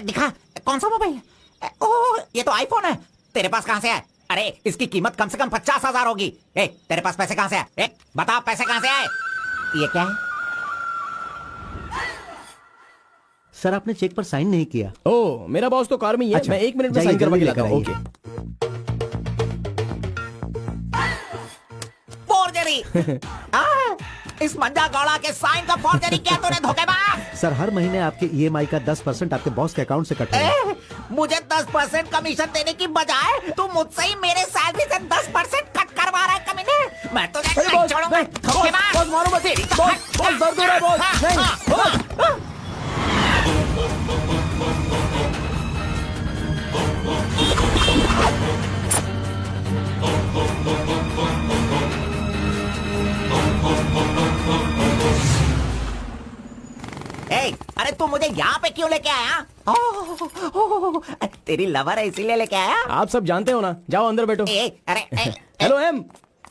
दिखा, कौन सा मोबाइल है? ओह, ये तो आईफोन है। तेरे पास कहाँ से है? अरे इसकी कीमत कम से कम 50,000 होगी। तेरे पास पैसे कहाँ से आए? बता, पैसे कहाँ से आए? ये क्या है?
सर आपने चेक पर साइन नहीं किया।
ओह, मेरा बॉस तो कार में ही है। मैं 1 मिनट में साइन करवा के लाता हूँ। ओके।
फोर्जरी। इस मंजा गौड़ा के साइन का फोर्जरी किया तूने, धोखेबाज।
सर हर महीने आपके EMI का 10% आपके बॉस के अकाउंट से कट होगा।
मुझे 10% कमीशन देने की बजाय तू मुझसे ही मेरे सैलरी से 10% कट करवा रहा है कमीने। मैं तुझे नहीं छोड़ूंगा, धोखेबाज।
बॉस मारो मत। बॉस दर्द हो रहा है बॉस। नहीं,
अरे तू मुझे यहाँ पे क्यों लेके आया? तेरी लवर है इसीलिए लेके आया?
आप सब जानते हो ना। जाओ अंदर बैठो।
अरे
hello M,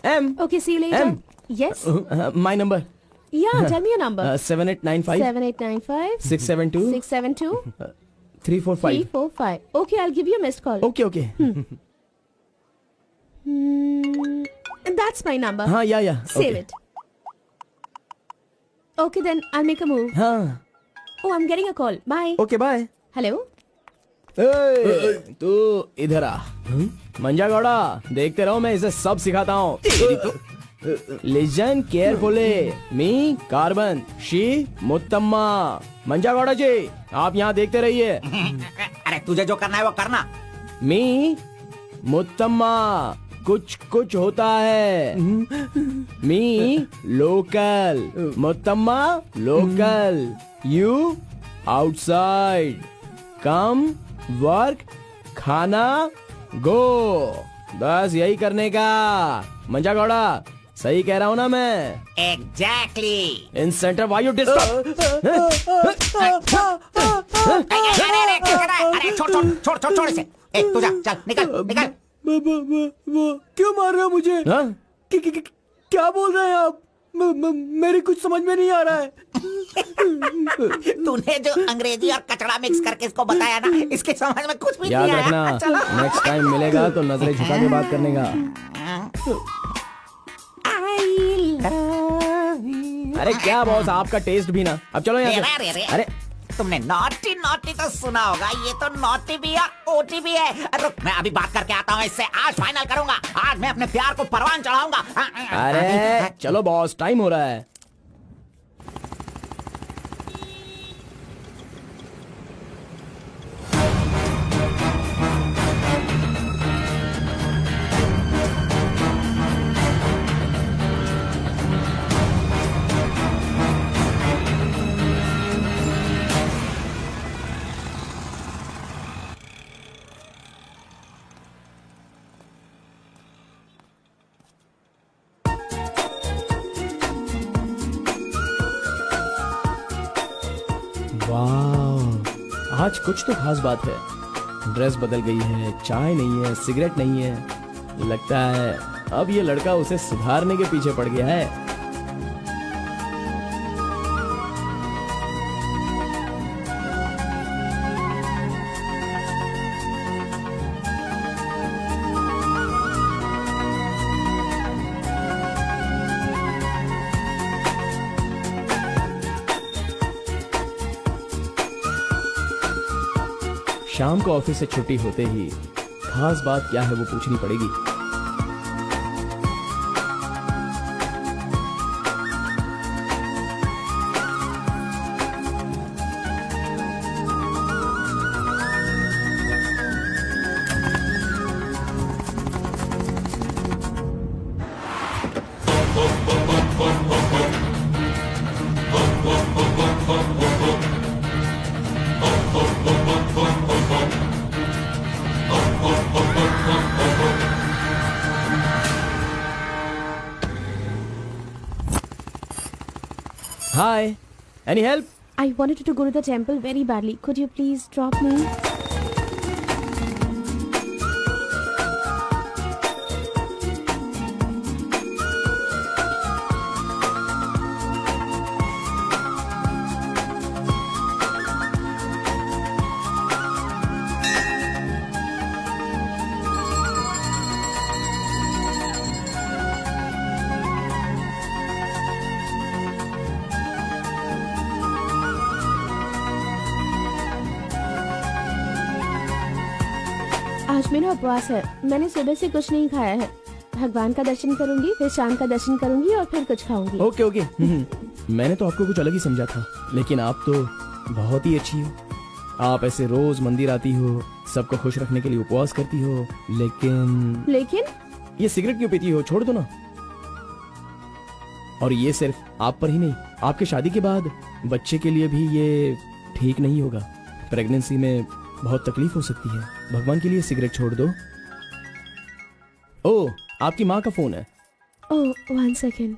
M.
Okay, see you later.
M.
Yes.
My number.
Yeah, tell me your number.
7895
7895
672
672
345.
345. Okay, I'll give you a missed call.
Okay, okay.
That's my number.
हाँ, yeah.
Save
Okay.
it. Okay, then I'll make a move.
हाँ.
Oh, I'm getting a call. Bye.
Okay, bye.
Hello?
तू इधर आ। मंजा गौड़ा, देखते रहो, मैं इसे सब सिखाता हूँ। Listen carefully. Me carbon, she Muthamma. Manja Gowda ji, आप यहाँ देखते रहिए।
अरे तुझे जो करना है वो करना।
मी मुत्तम्मा, कुछ कुछ होता है। Me local, Muthamma local, you outside. Come work, khana, go. बस यही करने का। मंजा गौड़ा, सही कह रहा हूँ ना मैं?
Exactly.
In centre why you disturb.
अरे छोड़ इसे। ए, तू जा, चल निकल।
क्यों मार रहे हो मुझे?
हाँ?
क्या बोल रहे हैं आप? मेरी कुछ समझ में नहीं आ रहा है।
तूने जो अंग्रेजी और कचड़ा मिक्स करके इसको बताया ना, इसके समझ में कुछ भी
याद
नहीं आया।
रखना,
चलो।
नेक्स्ट टाइम मिलेगा तो नजरें झुका के बात करने का। अरे क्या बॉस, आपका टेस्ट भी ना। अब चलो यहाँ से। अरे
तुमने नॉटी तो सुना होगा, ये तो नॉटी भी है, ओटी भी है। रुक, मैं अभी बात करके आता हूँ इससे। आज फाइनल करूंगा। आज मैं अपने प्यार को परवान चढ़ाऊंगा।
अरे चलो बॉस, टाइम हो रहा है। वाह, आज कुछ तो खास बात है। ड्रेस बदल गई है, चाय नहीं है, सिगरेट नहीं है। लगता है अब ये लड़का उसे सुधारने के पीछे पड़ गया है। शाम को ऑफिस से छुट्टी होते ही खास बात क्या है वो पूछनी पड़ेगी। Hi, any help?
I wanted to go to the temple very badly. Could you please drop me? आज मेरा उपवास है। मैंने सुबह से कुछ नहीं खाया है। भगवान का दर्शन करूंगी, फिर शाम का दर्शन करूंगी और फिर कुछ खाऊंगी।
Okay okay. मैंने तो आपको कुछ अलग ही समझा था, लेकिन आप तो बहुत ही अच्छी हो। आप ऐसे रोज मंदिर आती हो, सबको खुश रखने के लिए उपवास करती हो, लेकिन ये सिगरेट क्यों पीती हो? छोड़ दो ना। और ये सिर्फ आप पर ही नहीं, आपके शादी के बाद बच्चे के लिए भी ये ठीक नहीं होगा। प्रेगनेंसी में बहुत तकलीफ हो सकती है। भगवान के लिए सिगरेट छोड़ दो। ओह, आपकी माँ का फोन है।
ओह, 1 सेकेंड।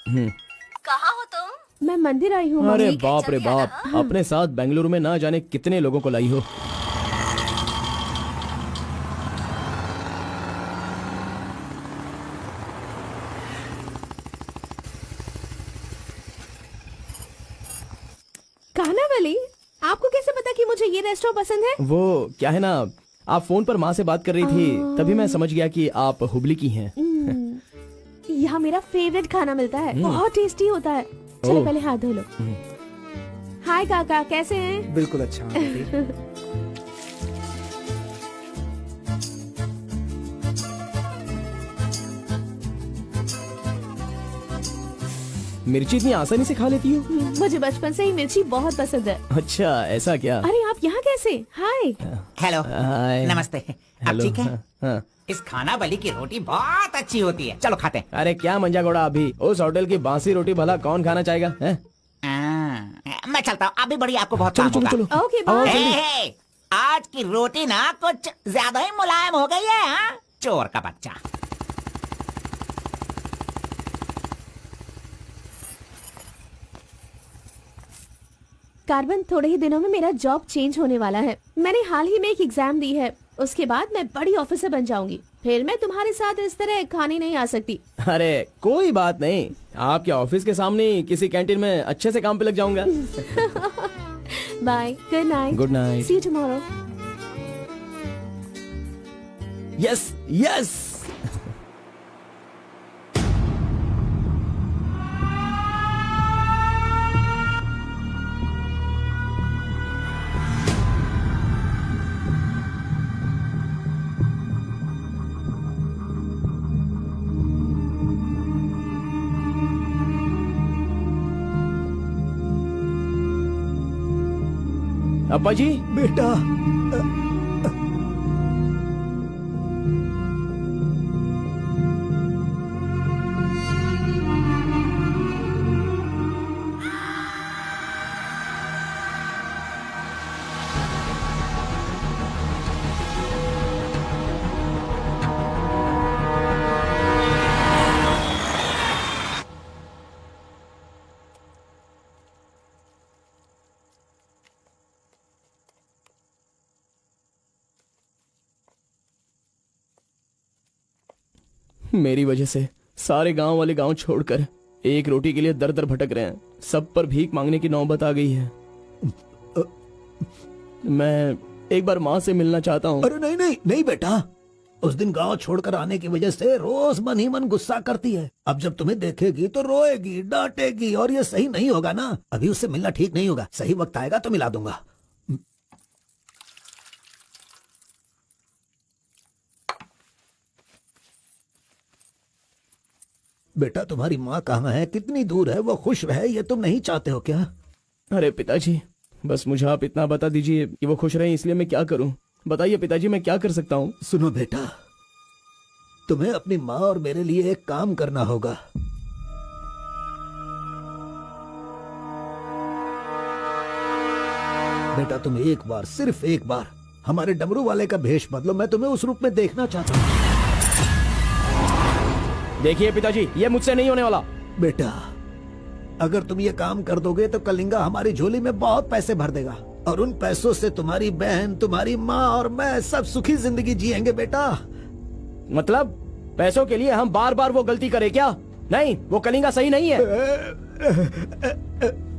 कहाँ हो तुम?
मैं मंदिर आई हूँ।
अरे
मम्मी।
बाप रे बाप, अपने साथ बेंगलुरु में ना जाने कितने लोगों को लाई हो।
वली, आपको कैसे पता कि मुझे ये रेस्टोरेंट पसंद है?
वो क्या है ना, आप फोन पर माँ से बात कर रही थी, तभी मैं समझ गया कि आप हुबली की हैं।
यहाँ मेरा फेवरेट खाना मिलता है, बहुत टेस्टी होता है। चलो पहले हाथ धो लो। हाय काका, कैसे हैं?
बिल्कुल अच्छा आंटी।
मिर्ची इतनी आसानी से खा लेती हो?
मुझे बचपन से ही मिर्ची बहुत पसंद है।
अच्छा, ऐसा क्या?
अरे आप यहाँ कैसे? हाय।
हेलो,
हाय।
नमस्ते। आप
हेलो,
ठीक है?
हाँ।
इस खाना बली की रोटी बहुत अच्छी होती है, चलो खाते हैं।
अरे क्या मंजा घोड़ा, अभी उस होटल की बासी रोटी भला कौन खाना चाहेगा? हैं?
मैं चलता हूँ, अभी बड़ी आपको बहुत
चलो
काम
चलो
होगा।
चलो।
ओके
आओ,
बाय।
जल्दी।
हे, आज की रोटी ना कुछ ज्यादा ही मुलायम हो गई है। हाँ? चोर का बच्चा।
कार्बन, थोड़े ही दिनों में मेरा जॉब चेंज होने वाला है। मैंने हाल ही में एक एग्जाम दी है, उसके बाद मैं बड़ी ऑफिसर बन जाऊंगी। फिर मैं तुम्हारे साथ इस तरह खाने नहीं आ सकती।
अरे कोई बात नहीं, आपके ऑफिस के सामने ही किसी कैंटीन में अच्छे से काम पे लग जाऊंगा।
Bye, good night.
Good night.
See you tomorrow.
Yes yes. अब्बा जी,
बेटा,
मेरी वजह से सारे गांव वाले गांव छोड़कर एक रोटी के लिए दर दर भटक रहे हैं। सब पर भीख मांगने की नौबत आ गई है। मैं एक बार माँ से मिलना चाहता हूँ।
अरे नहीं नहीं नहीं बेटा, उस दिन गांव छोड़कर आने की वजह से रोज मन ही मन गुस्सा करती है। अब जब तुम्हें देखेगी तो रोएगी, डांटेगी, और ये सही नहीं होगा ना। अभी उससे मिलना ठीक नहीं होगा। सही वक्त आएगा तो मिला दूंगा। बेटा, तुम्हारी माँ कहाँ है? कितनी दूर है? वो खुश रहे, ये तुम नहीं चाहते हो क्या?
अरे पिताजी, बस मुझे आप इतना बता दीजिए कि वो खुश रहे, इसलिए मैं क्या करूं? बताइए पिताजी, मैं क्या कर सकता हूं?
सुनो बेटा, तुम्हें अपनी माँ और मेरे लिए एक काम करना होगा। बेटा, तुम एक बार, सिर्फ एक बार हमारे डमरू वाले का भेष बदलो। मैं तुम्हें उस रूप में देखना चाहता हूँ।
देखिए पिताजी, ये मुझसे नहीं होने वाला।
बेटा, अगर तुम ये काम कर दोगे तो कलिंगा हमारी झोली में बहुत पैसे भर देगा, और उन पैसों से तुम्हारी बहन, तुम्हारी माँ और मैं सब सुखी जिंदगी जिएंगे। बेटा,
मतलब पैसों के लिए हम बार बार वो गलती करें क्या? नहीं, वो कलिंगा सही नहीं है।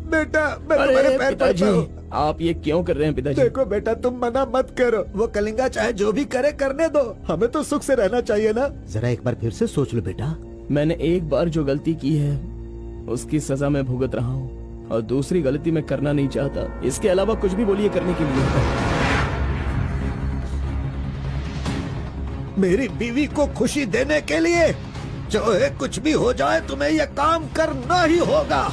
बेटा, मैं तुम्हारे पैर
पिताजी,
पड़ता हूं।
आप ये क्यों कर रहे हैं पिताजी?
देखो बेटा, तुम मना मत करो। वो कलिंगा चाहे जो भी करे, करने दो। हमें तो सुख से रहना चाहिए ना। जरा एक बार फिर से सोच लो बेटा।
मैंने एक बार जो गलती की है उसकी सजा मैं भुगत रहा हूँ, और दूसरी गलती मैं करना नहीं चाहता। इसके अलावा कुछ भी बोलिए करने के लिए।
मेरी बीवी को खुशी देने के लिए चाहे कुछ भी हो जाए, तुम्हें यह काम करना ही होगा।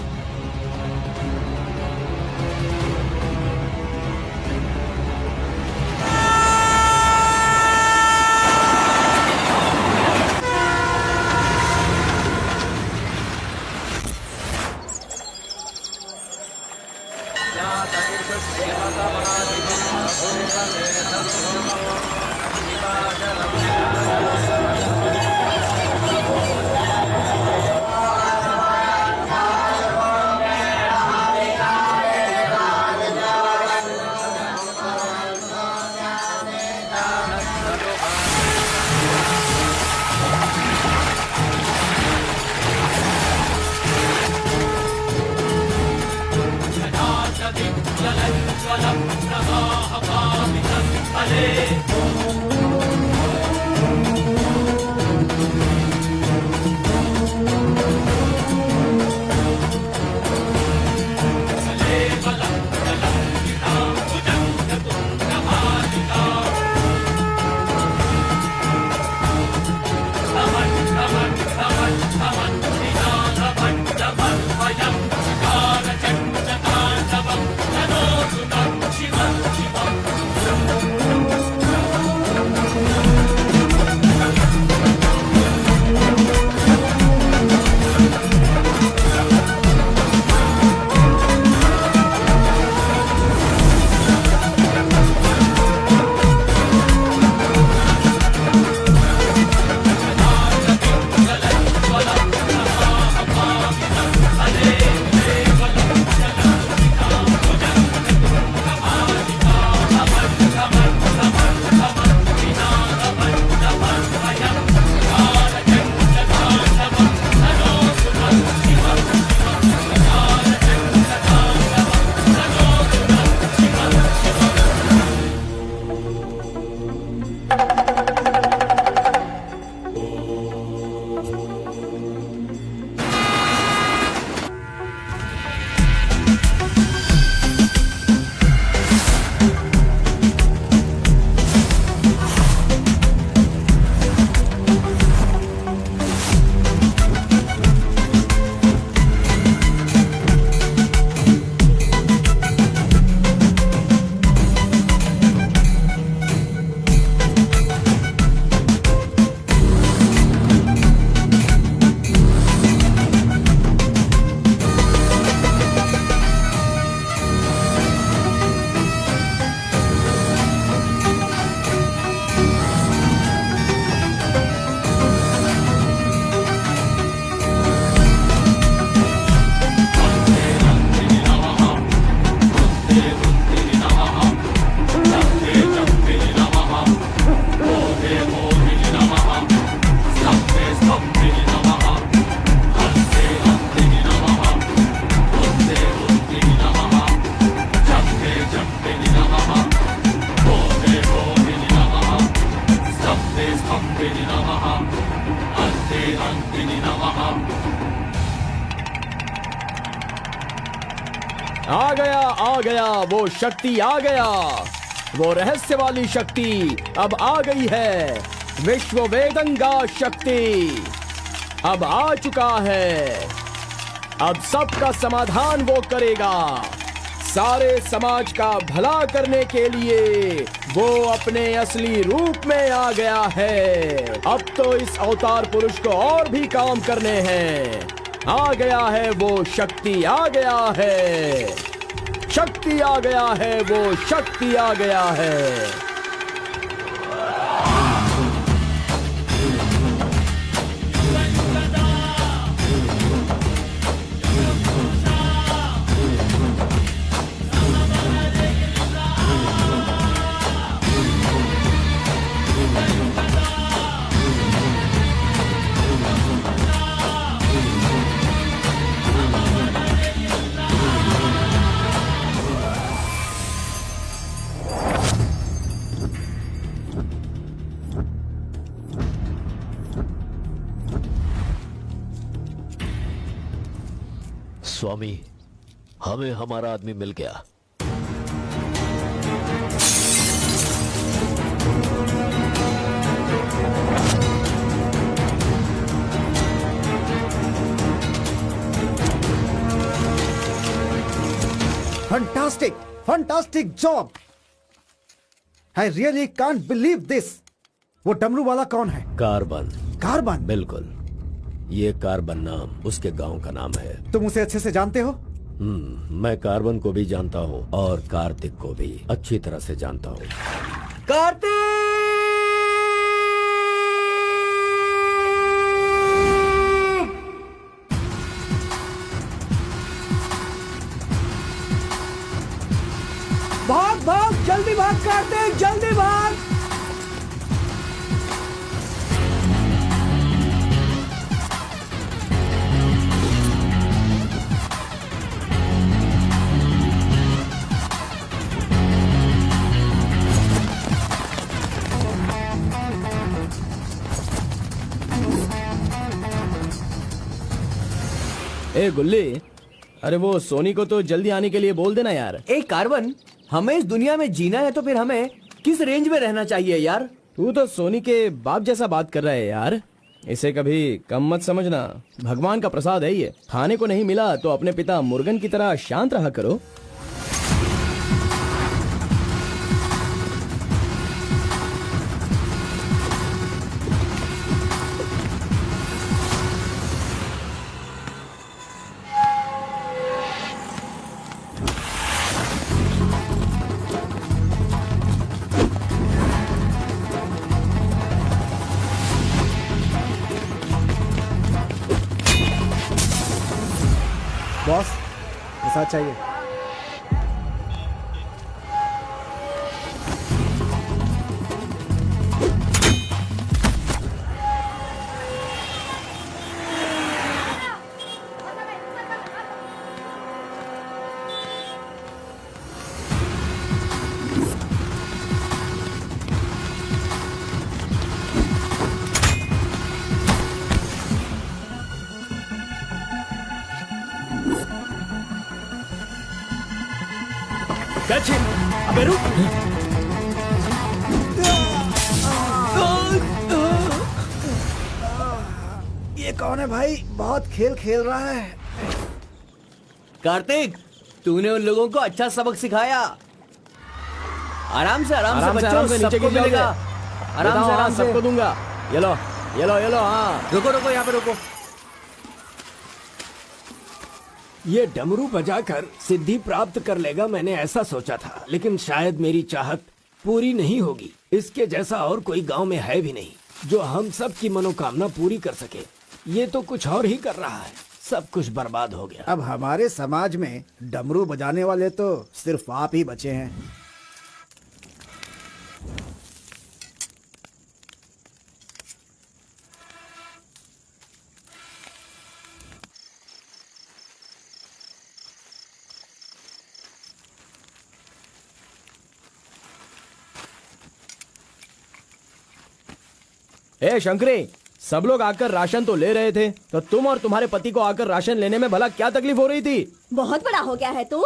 आ गया वो शक्ति आ गया, वो रहस्य वाली शक्ति अब आ गई है। विश्व वेदंगा शक्ति अब आ चुका है। अब सबका समाधान वो करेगा। सारे समाज का भला करने के लिए वो अपने असली रूप में आ गया है। अब तो इस अवतार पुरुष को और भी काम करने हैं। आ गया है वो शक्ति, आ गया है शक्ति, आ गया है वो शक्ति, आ गया है।
स्वामी, हमें हमारा आदमी मिल गया।
Fantastic, fantastic job. I really can't believe this. वो डमरू वाला कौन है?
कार्बन।
कार्बन?
बिल्कुल, ये कार्बन नाम उसके गांव का नाम है।
तुम उसे अच्छे से जानते हो?
मैं कार्बन को भी जानता हूँ और कार्तिक को भी अच्छी तरह से जानता हूँ।
कार्तिक!
भाग भाग, जल्दी भाग कार्तिक, जल्दी भाग।
ए गुल्ली, अरे वो सोनी को तो जल्दी आने के लिए बोल देना यार।
ए कार्बन, हमें इस दुनिया में जीना है तो फिर हमें किस रेंज में रहना चाहिए यार?
तू तो सोनी के बाप जैसा बात कर रहा है यार। इसे कभी कम मत समझना, भगवान का प्रसाद है ये। खाने को नहीं मिला तो अपने पिता मुर्गन की तरह शांत रहा करो।
बॉस प्रसाद चाहिए।
अबे रुक।
ये कौन है भाई? बहुत खेल खेल रहा है।
कार्तिक, तूने उन लोगों को अच्छा सबक सिखाया। आराम से बच्चों,
नीचे
सबको
गिर
मिलेगा।
जाओगे।
आराम से
सबको दूंगा। ये लो ये लो ये लो। हाँ
रुको रुको, यहाँ पे रुको।
ये डमरू बजाकर सिद्धि प्राप्त कर लेगा, मैंने ऐसा सोचा था, लेकिन शायद मेरी चाहत पूरी नहीं होगी। इसके जैसा और कोई गांव में है भी नहीं जो हम सब की मनोकामना पूरी कर सके। ये तो कुछ और ही कर रहा है, सब कुछ बर्बाद हो गया।
अब हमारे समाज में डमरू बजाने वाले तो सिर्फ आप ही बचे हैं।
ए शंकरी, सब लोग आकर राशन तो ले रहे थे, तो तुम और तुम्हारे पति को आकर राशन लेने में भला क्या तकलीफ हो रही थी?
बहुत बड़ा हो गया है तू,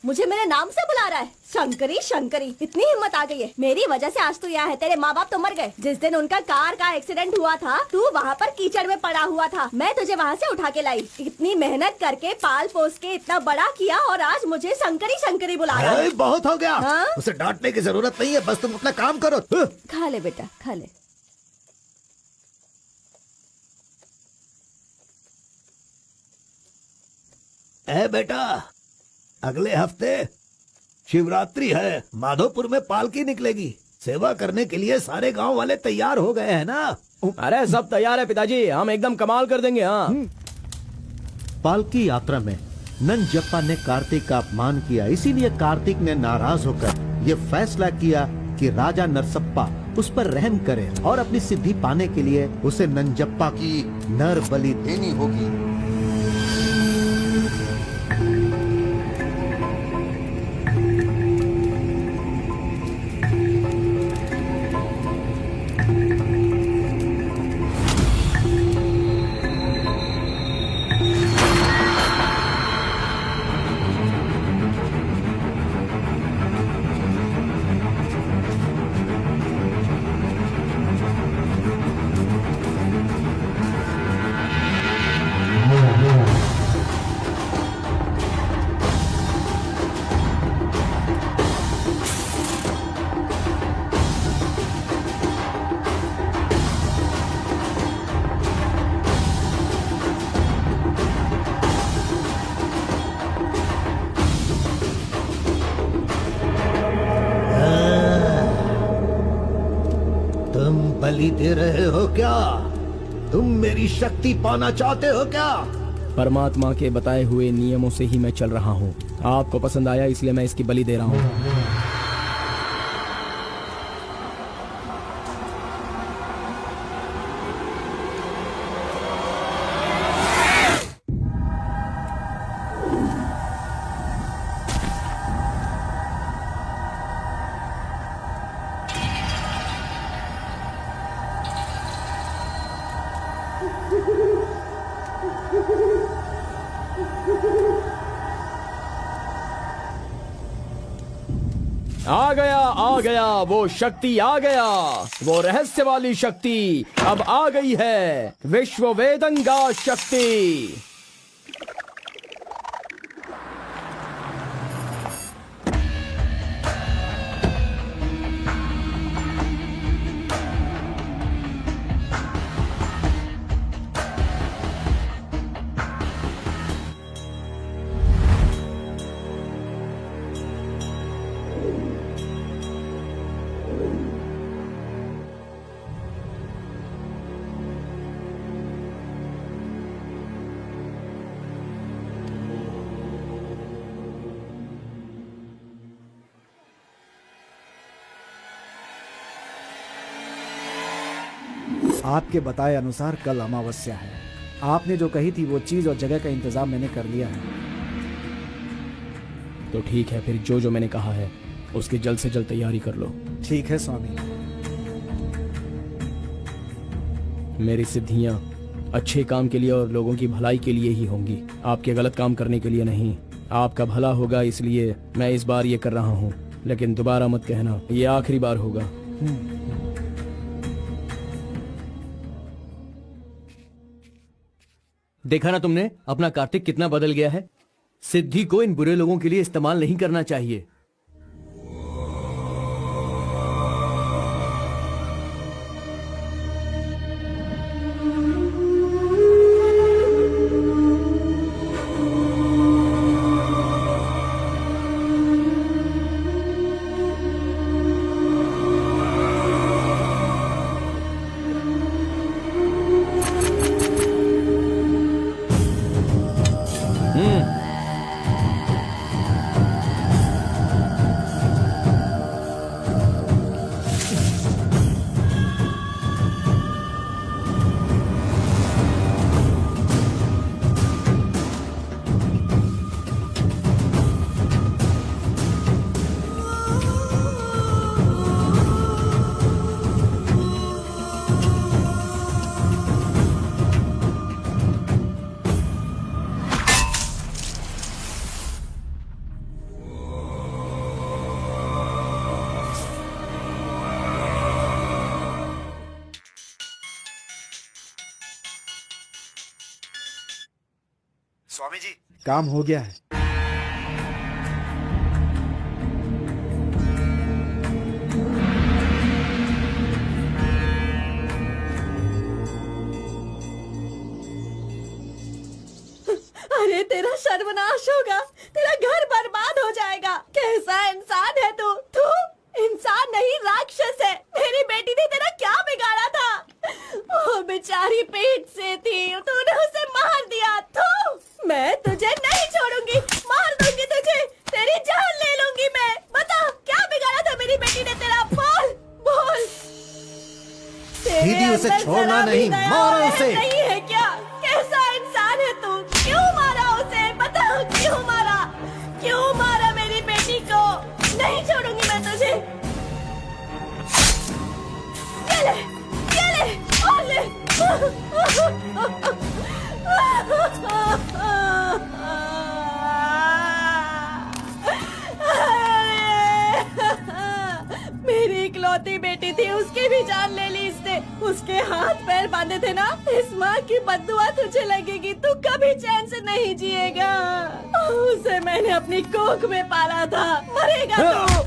मुझे मेरे नाम से बुला रहा है। शंकरी शंकरी, इतनी हिम्मत आ गई है। मेरी वजह से आज तू यहाँ है। तेरे माँ बाप तो मर गए। जिस दिन उनका कार का एक्सीडेंट हुआ था, तू वहाँ पर कीचड़ में पड़ा हुआ था। मैं तुझे वहाँ से उठा के लाई। इतनी मेहनत करके पाल पोस के इतना बड़ा किया और आज मुझे शंकरी शंकरी बुला रहा है।
बहुत हो गया।
हाँ?
उसे डांटने की जरूरत नहीं है, बस तुम अपना काम करो।
खा ले बेटा, खा ले।
ए बेटा, अगले हफ्ते शिवरात्रि है, माधोपुर में पालकी निकलेगी। सेवा करने के लिए सारे गांव वाले तैयार हो गए हैं ना?
अरे सब तैयार है पिताजी, हम एकदम कमाल कर देंगे। हाँ
पालकी यात्रा में नंजप्पा ने कार्तिक का अपमान किया, इसीलिए कार्तिक ने नाराज होकर ये फैसला किया कि राजा नरसप्पा उस पर रहम करे और अपनी सिद्धि पाने के लिए उसे नंजप्पा की नर बलि देनी होगी। बलि दे रहे हो क्या? तुम मेरी शक्ति पाना चाहते हो क्या?
परमात्मा के बताए हुए नियमों से ही मैं चल रहा हूँ। आपको पसंद आया इसलिए मैं इसकी बलि दे रहा हूँ। आ गया वो शक्ति आ गया, वो रहस्य वाली शक्ति अब आ गई है, विश्व वेदंगा शक्ति।
आपके बताए अनुसार कल अमावस्या है। आपने जो कही थी वो चीज और जगह का इंतजाम मैंने कर लिया है।
तो ठीक है, फिर जो मैंने कहा है उसकी जल्द से जल्द तैयारी कर लो।
ठीक है स्वामी।
मेरी सिद्धियां अच्छे काम के लिए और लोगों की भलाई के लिए ही होंगी, आपके गलत काम करने के लिए नहीं। आपका भला होगा इसलिए मैं इस बार ये कर रहा हूँ, लेकिन दोबारा मत कहना, ये आखिरी बार होगा। देखा ना तुमने अपना कार्तिक कितना बदल गया है। सिद्धि को इन बुरे लोगों के लिए इस्तेमाल नहीं करना चाहिए।
स्वामी जी काम हो गया है।
अरे तेरा सर्वनाश होगा, तेरा घर बर्बाद हो जाएगा। कैसा इंसान है तू? तू इंसान नहीं राक्षस है। मेरी बेटी ने तेरा क्या बिगाड़ा था? वो बेचारी पेट से थी, तूने उसे मार दिया। तू मैं तुझे नहीं छोड़ूंगी, मार दूंगी तुझे, तेरी जान ले लूंगी मैं। बता क्या बिगाड़ा था मेरी बेटी ने तेरा? बोल बोल।
दीदी उसे छोड़ना नहीं, मारो उसे।
नहीं है क्या? कैसा इंसान है तू? क्यों मारा उसे? बता क्यों मारा? क्यों मारा मेरी बेटी को? नहीं छोड़ूंगी मैं तुझे। ये ले, ये ले, और ले। मेरी इकलौती बेटी थी, उसकी भी जान ले ली इसने। उसके हाथ पैर बांधे थे ना, इस माँ की बद्दुआ तुझे लगेगी, तू कभी चैन से नहीं जिएगा। उसे मैंने अपनी कोख में पाला था, मरेगा तू।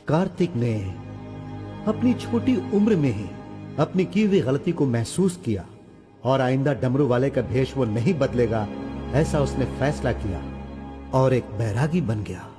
कार्तिक ने अपनी छोटी उम्र में ही अपनी की हुई गलती को महसूस किया और आइंदा डमरू वाले का भेष वो नहीं बदलेगा, ऐसा उसने फैसला किया और एक बैरागी बन गया।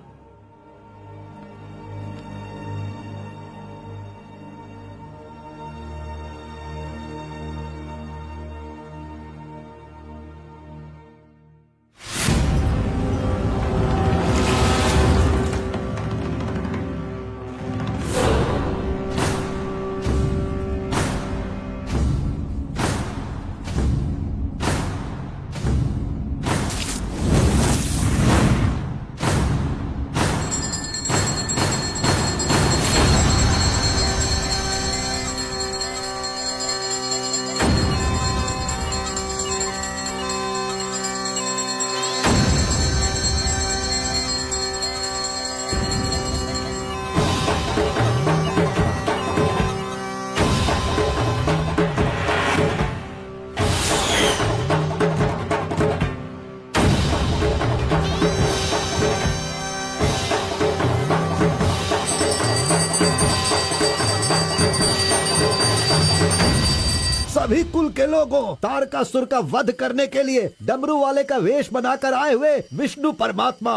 सभी कुल के लोगों, तारकासुर का वध करने के लिए डमरू वाले का वेश बनाकर आए हुए विष्णु परमात्मा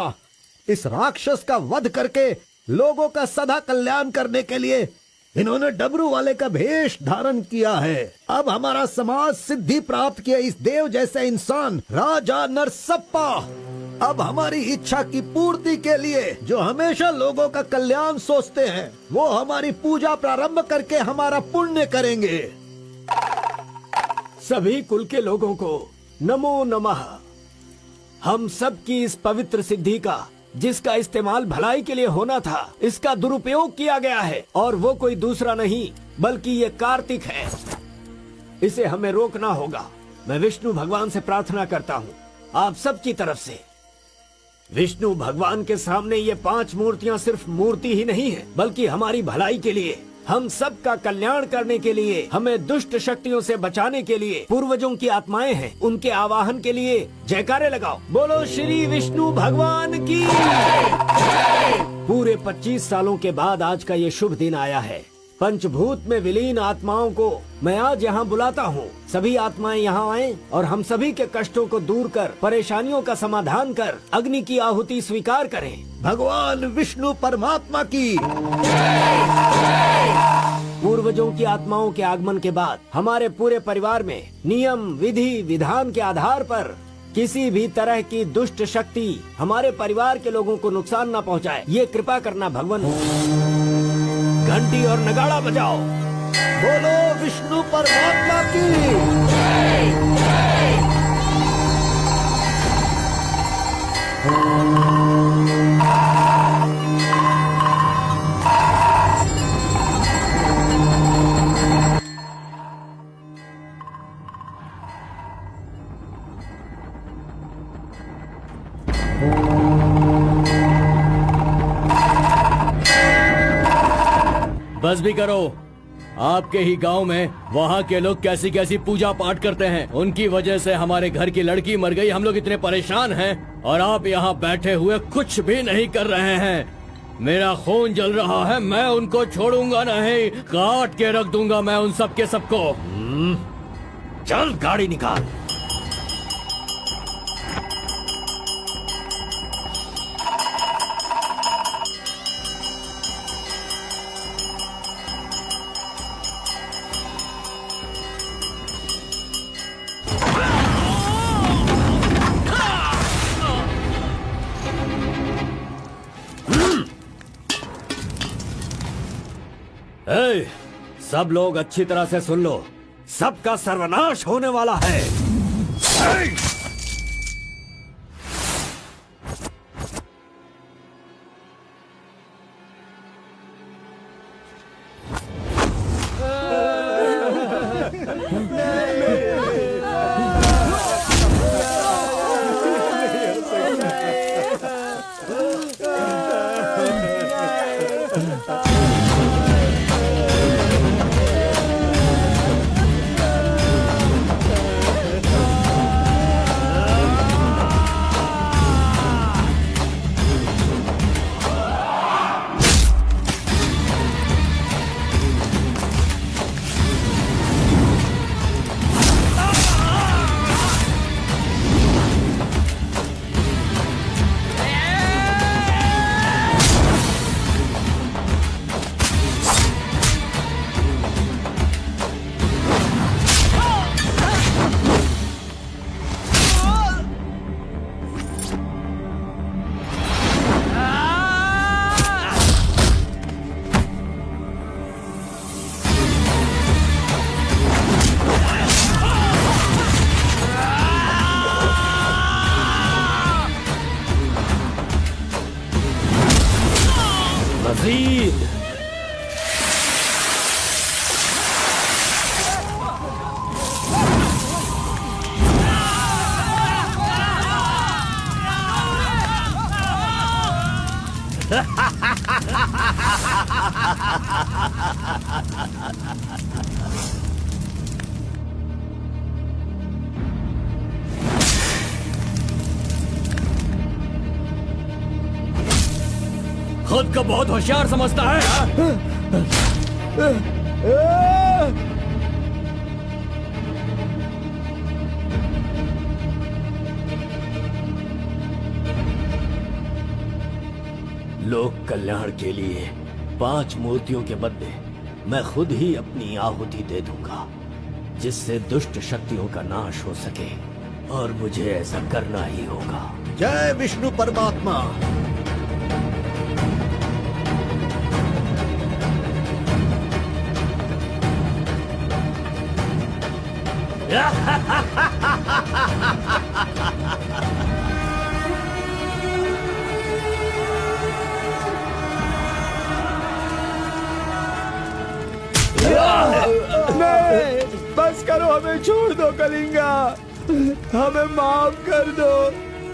इस राक्षस का वध करके लोगों का सदा कल्याण करने के लिए इन्होंने डमरू वाले का भेष धारण किया है। अब हमारा समाज सिद्धि प्राप्त किया इस देव जैसे इंसान राजा नरसप्पा अब हमारी इच्छा की पूर्ति के लिए जो हमेशा लोगों का कल्याण सोचते हैं वो हमारी पूजा प्रारंभ करके हमारा पुण्य करेंगे।
सभी कुल के लोगों को नमो नमः। हम सब की इस पवित्र सिद्धि का जिसका इस्तेमाल भलाई के लिए होना था इसका दुरुपयोग किया गया है और वो कोई दूसरा नहीं बल्कि ये कार्तिक है। इसे हमें रोकना होगा। मैं विष्णु भगवान से प्रार्थना करता हूँ आप सब की तरफ से। विष्णु भगवान के सामने ये 5 मूर्तियाँ सिर्फ मूर्ति ही नहीं है बल्कि हमारी भलाई के लिए, हम सब का कल्याण करने के लिए, हमें दुष्ट शक्तियों से बचाने के लिए पूर्वजों की आत्माएं हैं, उनके आवाहन के लिए जयकारे लगाओ। बोलो श्री विष्णु भगवान की। पूरे 25 सालों के बाद आज का ये शुभ दिन आया है। पंचभूत में विलीन आत्माओं को मैं आज यहाँ बुलाता हूँ। सभी आत्माएं यहाँ आएं और हम सभी के कष्टों को दूर कर, परेशानियों का समाधान कर, अग्नि की आहुति स्वीकार करें।
भगवान विष्णु परमात्मा की।
पूर्वजों की आत्माओं के आगमन के बाद हमारे पूरे परिवार में नियम, विधि, विधान के आधार पर किसी भी तरह की दुष्ट शक्ति हमारे परिवार के लोगों को नुकसान न पहुंचाए, ये कृपा करना भगवान। घंटी और नगाड़ा बजाओ।
बोलो विष्णु परमात्मा की।
बस भी करो। आपके ही गांव में वहाँ के लोग कैसी कैसी पूजा पाठ करते हैं, उनकी वजह से हमारे घर की लड़की मर गई। हम लोग इतने परेशान हैं और आप यहाँ बैठे हुए कुछ भी नहीं कर रहे हैं। मेरा खून जल रहा है, मैं उनको छोड़ूंगा नहीं, काट के रख दूंगा मैं उन सबके सबको।
चल गाड़ी निकाल।
ए, सब लोग अच्छी तरह से सुन लो, सबका सर्वनाश होने वाला है।
खुद को बहुत होशियार समझता है हाँ?
लोक कल्याण के लिए 5 मूर्तियों के बदले मैं खुद ही अपनी आहुति दे दूंगा, जिससे दुष्ट शक्तियों का नाश हो सके, और मुझे ऐसा करना ही होगा।
जय विष्णु परमात्मा।
नहीं, बस करो, हमें छोड़ दो कलिंगा, हमें माफ कर दो।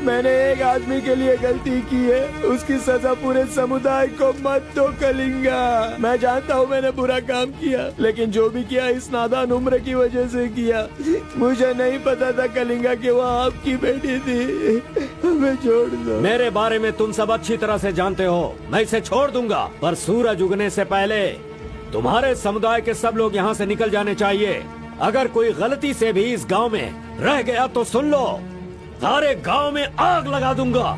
मैंने एक आदमी के लिए गलती की है, उसकी सजा पूरे समुदाय को मत दो कलिंगा। मैं जानता हूँ मैंने बुरा काम किया, लेकिन जो भी किया इस नादान उम्र की वजह से किया। मुझे नहीं पता था कलिंगा कि वो आपकी बेटी थी। हमें छोड़ दो।
मेरे बारे में तुम सब अच्छी तरह से जानते हो, मैं इसे छोड़ दूंगा, पर सूरज उगने से पहले तुम्हारे समुदाय के सब लोग यहाँ से निकल जाने चाहिए। अगर कोई गलती से भी इस गांव में रह गया तो सुन लो, सारे गांव में आग लगा दूंगा।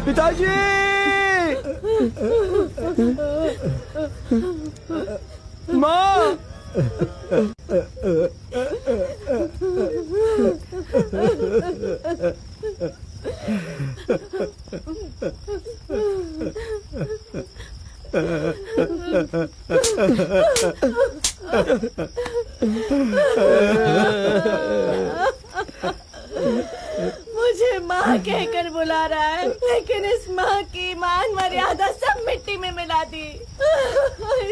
पिताजी! माँ!
मुझे माँ कहकर बुला रहा है, लेकिन इस माँ की मान मर्यादा सब मिट्टी में मिला दी।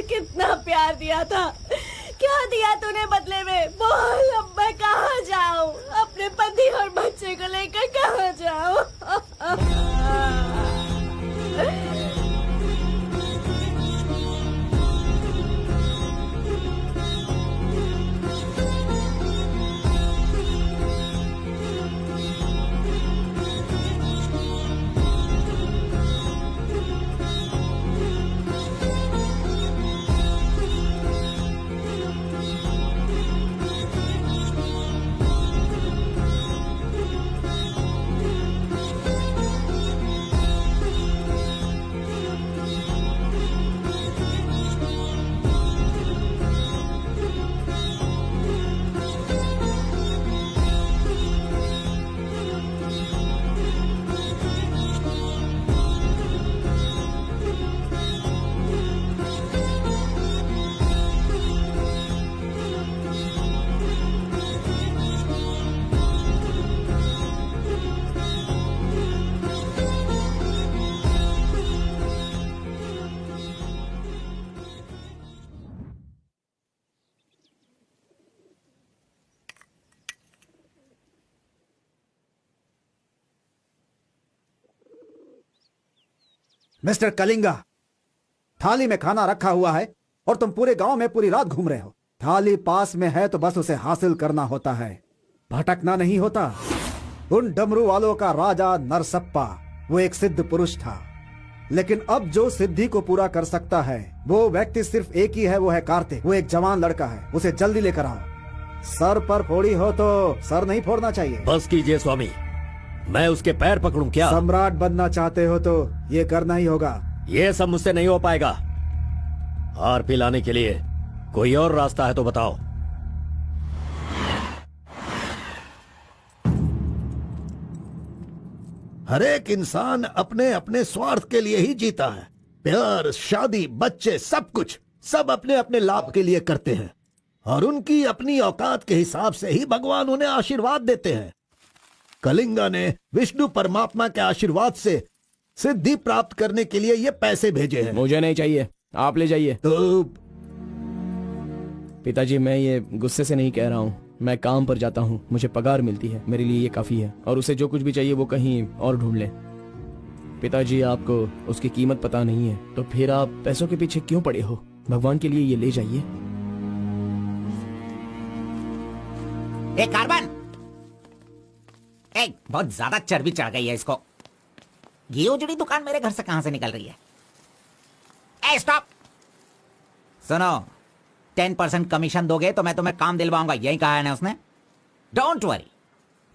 कितना प्यार दिया था, क्या दिया तूने बदले में? बोल, अब मैं कहाँ जाऊँ? अपने पति और बच्चे को लेकर कहाँ जाऊँ?
मिस्टर कलिंगा, थाली में खाना रखा हुआ है और तुम पूरे गांव में पूरी रात घूम रहे हो। थाली पास में है तो बस उसे हासिल करना होता है, भटकना नहीं होता। उन डमरू वालों का राजा नरसप्पा वो एक सिद्ध पुरुष था, लेकिन अब जो सिद्धि को पूरा कर सकता है वो व्यक्ति सिर्फ एक ही है, वो है कार्तिक। वो एक जवान लड़का है, उसे जल्दी लेकर आओ। सर पर फोड़ी हो तो सर नहीं फोड़ना चाहिए।
बस कीजिए स्वामी, मैं उसके पैर पकड़ूं क्या?
सम्राट बनना चाहते हो तो ये करना ही होगा।
ये सब मुझसे नहीं हो पाएगा। हार पिलाने के लिए कोई और रास्ता है तो बताओ।
हर एक इंसान अपने अपने स्वार्थ के लिए ही जीता है। प्यार, शादी, बच्चे, सब कुछ सब अपने अपने लाभ के लिए करते हैं और उनकी अपनी औकात के हिसाब से ही भगवान उन्हें आशीर्वाद देते हैं। कलिंगा ने विष्णु परमात्मा के आशीर्वाद से सिद्धि प्राप्त करने के लिए ये पैसे भेजे हैं।
मुझे नहीं चाहिए, आप ले जाइए।
तो
पिताजी, मैं ये गुस्से से नहीं कह रहा हूँ। मैं काम पर जाता हूँ, मुझे पगार मिलती है, मेरे लिए ये काफी है। और उसे जो कुछ भी चाहिए वो कहीं और ढूंढ ले। पिताजी, आपको उसकी कीमत पता नहीं है तो फिर आप पैसों के पीछे क्यों पड़े हो? भगवान के लिए ये ले जाइए।
कार्बन, बहुत ज्यादा चर्बी चढ़ गई है इसको। ये उजड़ी दुकान मेरे घर से कहां से निकल रही है? स्टॉप! सुनो, 10% कमीशन दोगे तो मैं तुम्हें काम दिलवाऊंगा, यही कहा है ना उसने। डोंट वरी,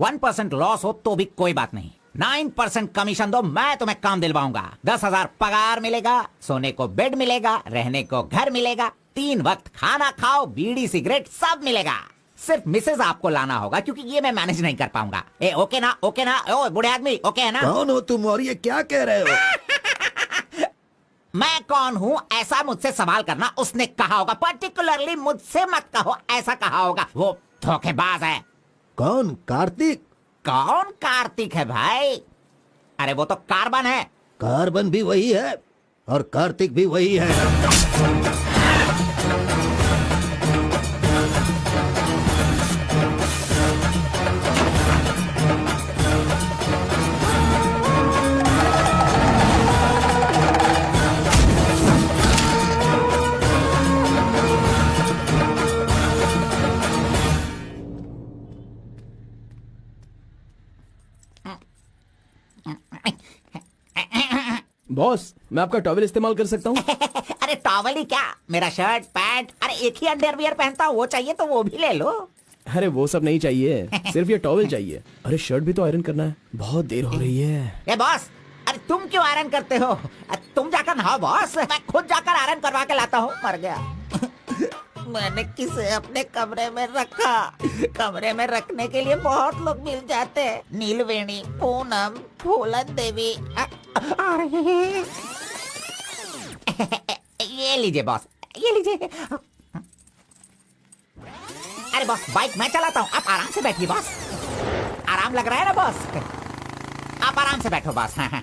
1% लॉस हो तो भी कोई बात नहीं। 9% कमीशन दो, मैं तुम्हें काम दिलवाऊंगा। 10,000 पगार मिलेगा, सोने को बेड मिलेगा, रहने को घर मिलेगा, 3 वक्त खाना खाओ, बीड़ी सिगरेट सब मिलेगा। सिर्फ मिसेज आपको लाना होगा क्योंकि ये मैं मैनेज नहीं कर पाऊंगा। ओके ना? ओके ना? ओ बूढ़े आदमी, ओके है ना?
कौन हो तुम और ये क्या कह रहे हो?
मैं कौन हूँ ऐसा मुझसे सवाल करना उसने कहा होगा। पर्टिकुलरली मुझसे मत कहो, ऐसा कहा होगा। वो धोखेबाज है।
कौन? कार्तिक?
कौन कार्तिक है भाई? अरे वो तो कार्बन है।
कार्बन भी वही है और कार्तिक भी वही है।
बॉस, मैं आपका टॉवेल इस्तेमाल कर सकता हूँ?
अरे टॉवल ही क्या, मेरा शर्ट पैंट, अरे एक ही अंडरवियर पहनता हूँ, वो चाहिए तो वो भी ले लो।
अरे वो सब नहीं चाहिए, सिर्फ ये टॉवेल चाहिए। अरे शर्ट भी तो आयरन करना है, बहुत देर हो रही है।
ए बॉस, अरे तुम क्यों आयरन करते हो? तुम जाकर नहाओ बॉस, मैं खुद जाकर आयरन करवा के लाता हूँ। मर गया। मैंने किसे अपने कमरे में रखा? कमरे में रखने के लिए बहुत लोग मिल जाते हैं। नीलवेणी, पूनम, फूलन देवी। ये लीजिए बॉस, ये लीजिए। अरे बॉस, बाइक मैं चलाता हूँ, आप आराम से बैठिए बॉस। आराम लग रहा है ना बॉस? आप आराम से बैठो बॉस। हाँ हाँ।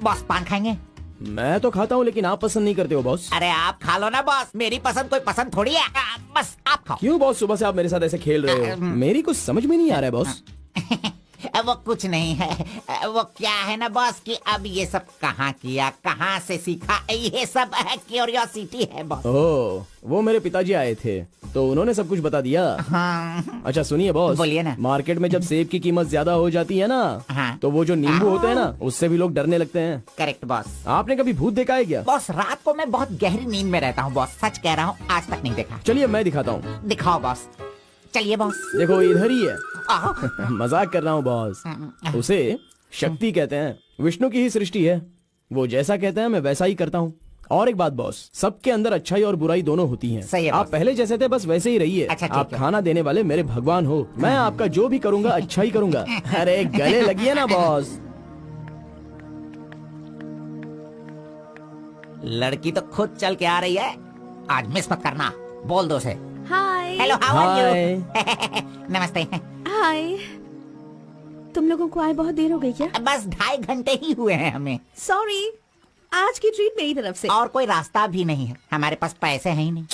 बॉस पान खाएंगे?
मैं तो खाता हूँ लेकिन आप पसंद नहीं करते हो बॉस।
अरे आप खा लो ना बॉस, मेरी पसंद कोई पसंद थोड़ी है। बस आप खाओ।
क्यों बॉस, सुबह से आप मेरे साथ ऐसे खेल रहे हो? मेरी कुछ समझ में नहीं आ रहा है बॉस।
वो कुछ नहीं है, वो क्या है ना बॉस कि अब ये सब कहाँ किया, कहाँ से सीखा, ये सब क्यूरियोसिटी है बॉस।
ओह, वो मेरे पिताजी आए थे तो उन्होंने सब कुछ बता दिया।
हाँ।
अच्छा सुनिए बॉस,
बोलिए ना।
मार्केट में जब सेब की कीमत ज्यादा हो जाती है ना,
हाँ।
तो वो जो नींबू होते हैं ना, उससे भी लोग डरने लगते हैं।
Correct boss.
आपने कभी भूत देखा है क्या?
बॉस रात को मैं बहुत गहरी नींद में रहता हूँ बॉस, सच कह रहा हूँ, आज तक नहीं देखा।
चलिए मैं दिखाता हूँ।
दिखाओ बॉस, चलिए बॉस।
देखो इधर ही है।
आह।
मजाक कर रहा हूँ बॉस। उसे शक्ति कहते हैं, विष्णु की ही सृष्टि है। वो जैसा कहते हैं मैं वैसा ही करता हूँ। और एक बात बॉस, सबके अंदर अच्छाई और बुराई दोनों होती हैं।
सही है
आप
बॉस।
पहले जैसे थे बस वैसे ही रहिए।
अच्छा, ठीक
आप
है।
खाना देने वाले मेरे भगवान हो, मैं आपका जो भी करूंगा अच्छा ही करूंगा। अरे गले लगिए ना बॉस।
लड़की तो खुद चल के आ रही है, आज मिस मत करना, बोल दो उसे।
Hi.
Hello, how are
hi.
You? नमस्ते।
हाय। तुम लोगों को आए बहुत देर हो गई क्या?
बस 2.5 घंटे ही हुए हैं हमें।
सॉरी, आज की ट्रीट मेरी तरफ से।
और कोई रास्ता भी नहीं है, हमारे पास पैसे हैं ही नहीं।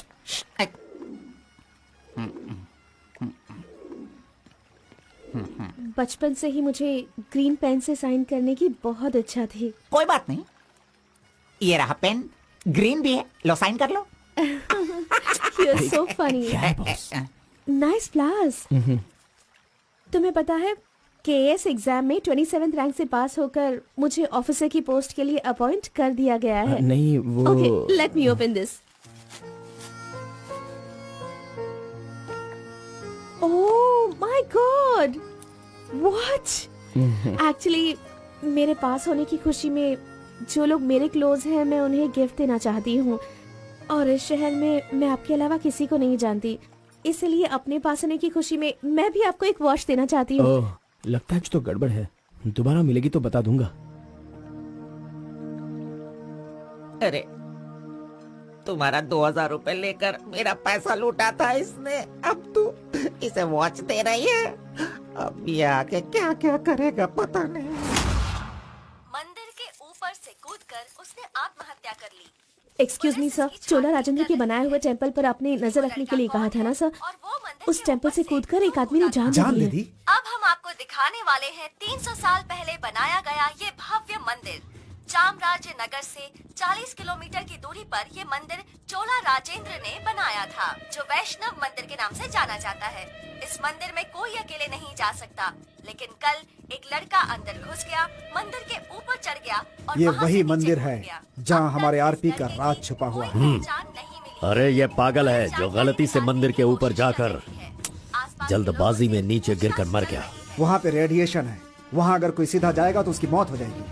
बचपन से ही मुझे ग्रीन पेन से साइन करने की बहुत इच्छा थी।
कोई बात नहीं, ये रहा पेन, ग्रीन भी है, लो साइन कर लो।
You're so funny. Nice flowers. तुम्हें पता है केएस एग्जाम में 27th रैंक से पास होकर मुझे ऑफिसर की पोस्ट के लिए अपॉइंट कर दिया गया है।
नहीं वो
okay, let me open this. Oh my God, what? Actually मेरे पास होने की खुशी में जो लोग मेरे क्लोज हैं मैं उन्हें गिफ्ट देना चाहती हूँ, और इस शहर में मैं आपके अलावा किसी को नहीं जानती, इसलिए अपने पास होने की खुशी में मैं भी आपको एक वॉच देना चाहती हूँ।
ओह, लगता है कुछ तो गड़बड़ है। दोबारा मिलेगी तो बता दूंगा।
अरे, तुम्हारा 2000 रुपए लेकर मेरा पैसा लूटा था इसने, अब तू इसे वॉच दे रही है। अब ये आके क्या क्या करेगा पता नहीं।
मंदिर के ऊपर से कूदकर उसने आत्महत्या कर ली।
एक्सक्यूज मी सर, चोला राजेंद्र के बनाए हुए टेम्पल पर आपने नजर रखने के लिए कहा था ना सर?
और वो मंदिर
उस टेम्पल से कूदकर एक आदमी ने जान
जान
ले
ले
ली है।
दी।
अब हम आपको दिखाने वाले हैं 300 साल पहले बनाया गया ये भव्य मंदिर। चामराज नगर से 40 किलोमीटर की दूरी पर ये मंदिर चोला राजेंद्र ने बनाया था, जो वैष्णव मंदिर के नाम से जाना जाता है। इस मंदिर में कोई अकेले नहीं जा सकता, लेकिन कल एक लड़का अंदर घुस गया, मंदिर के ऊपर चढ़ गया और
ये
वहां
वही
से नीचे
मंदिर
कूद
है
गया।
जहाँ
अब
हमारे
तक
आरपी
इस
का
तरह
राज
की
छुपा हुआ
कोई
है।
पहचान नहीं मिली।
अरे ये पागल है जो गलती से मंदिर के ऊपर जाकर जल्दबाजी में नीचे गिरकर मर गया।
वहाँ पे रेडिएशन है, वहाँ अगर कोई सीधा जाएगा तो उसकी मौत हो जाएगी।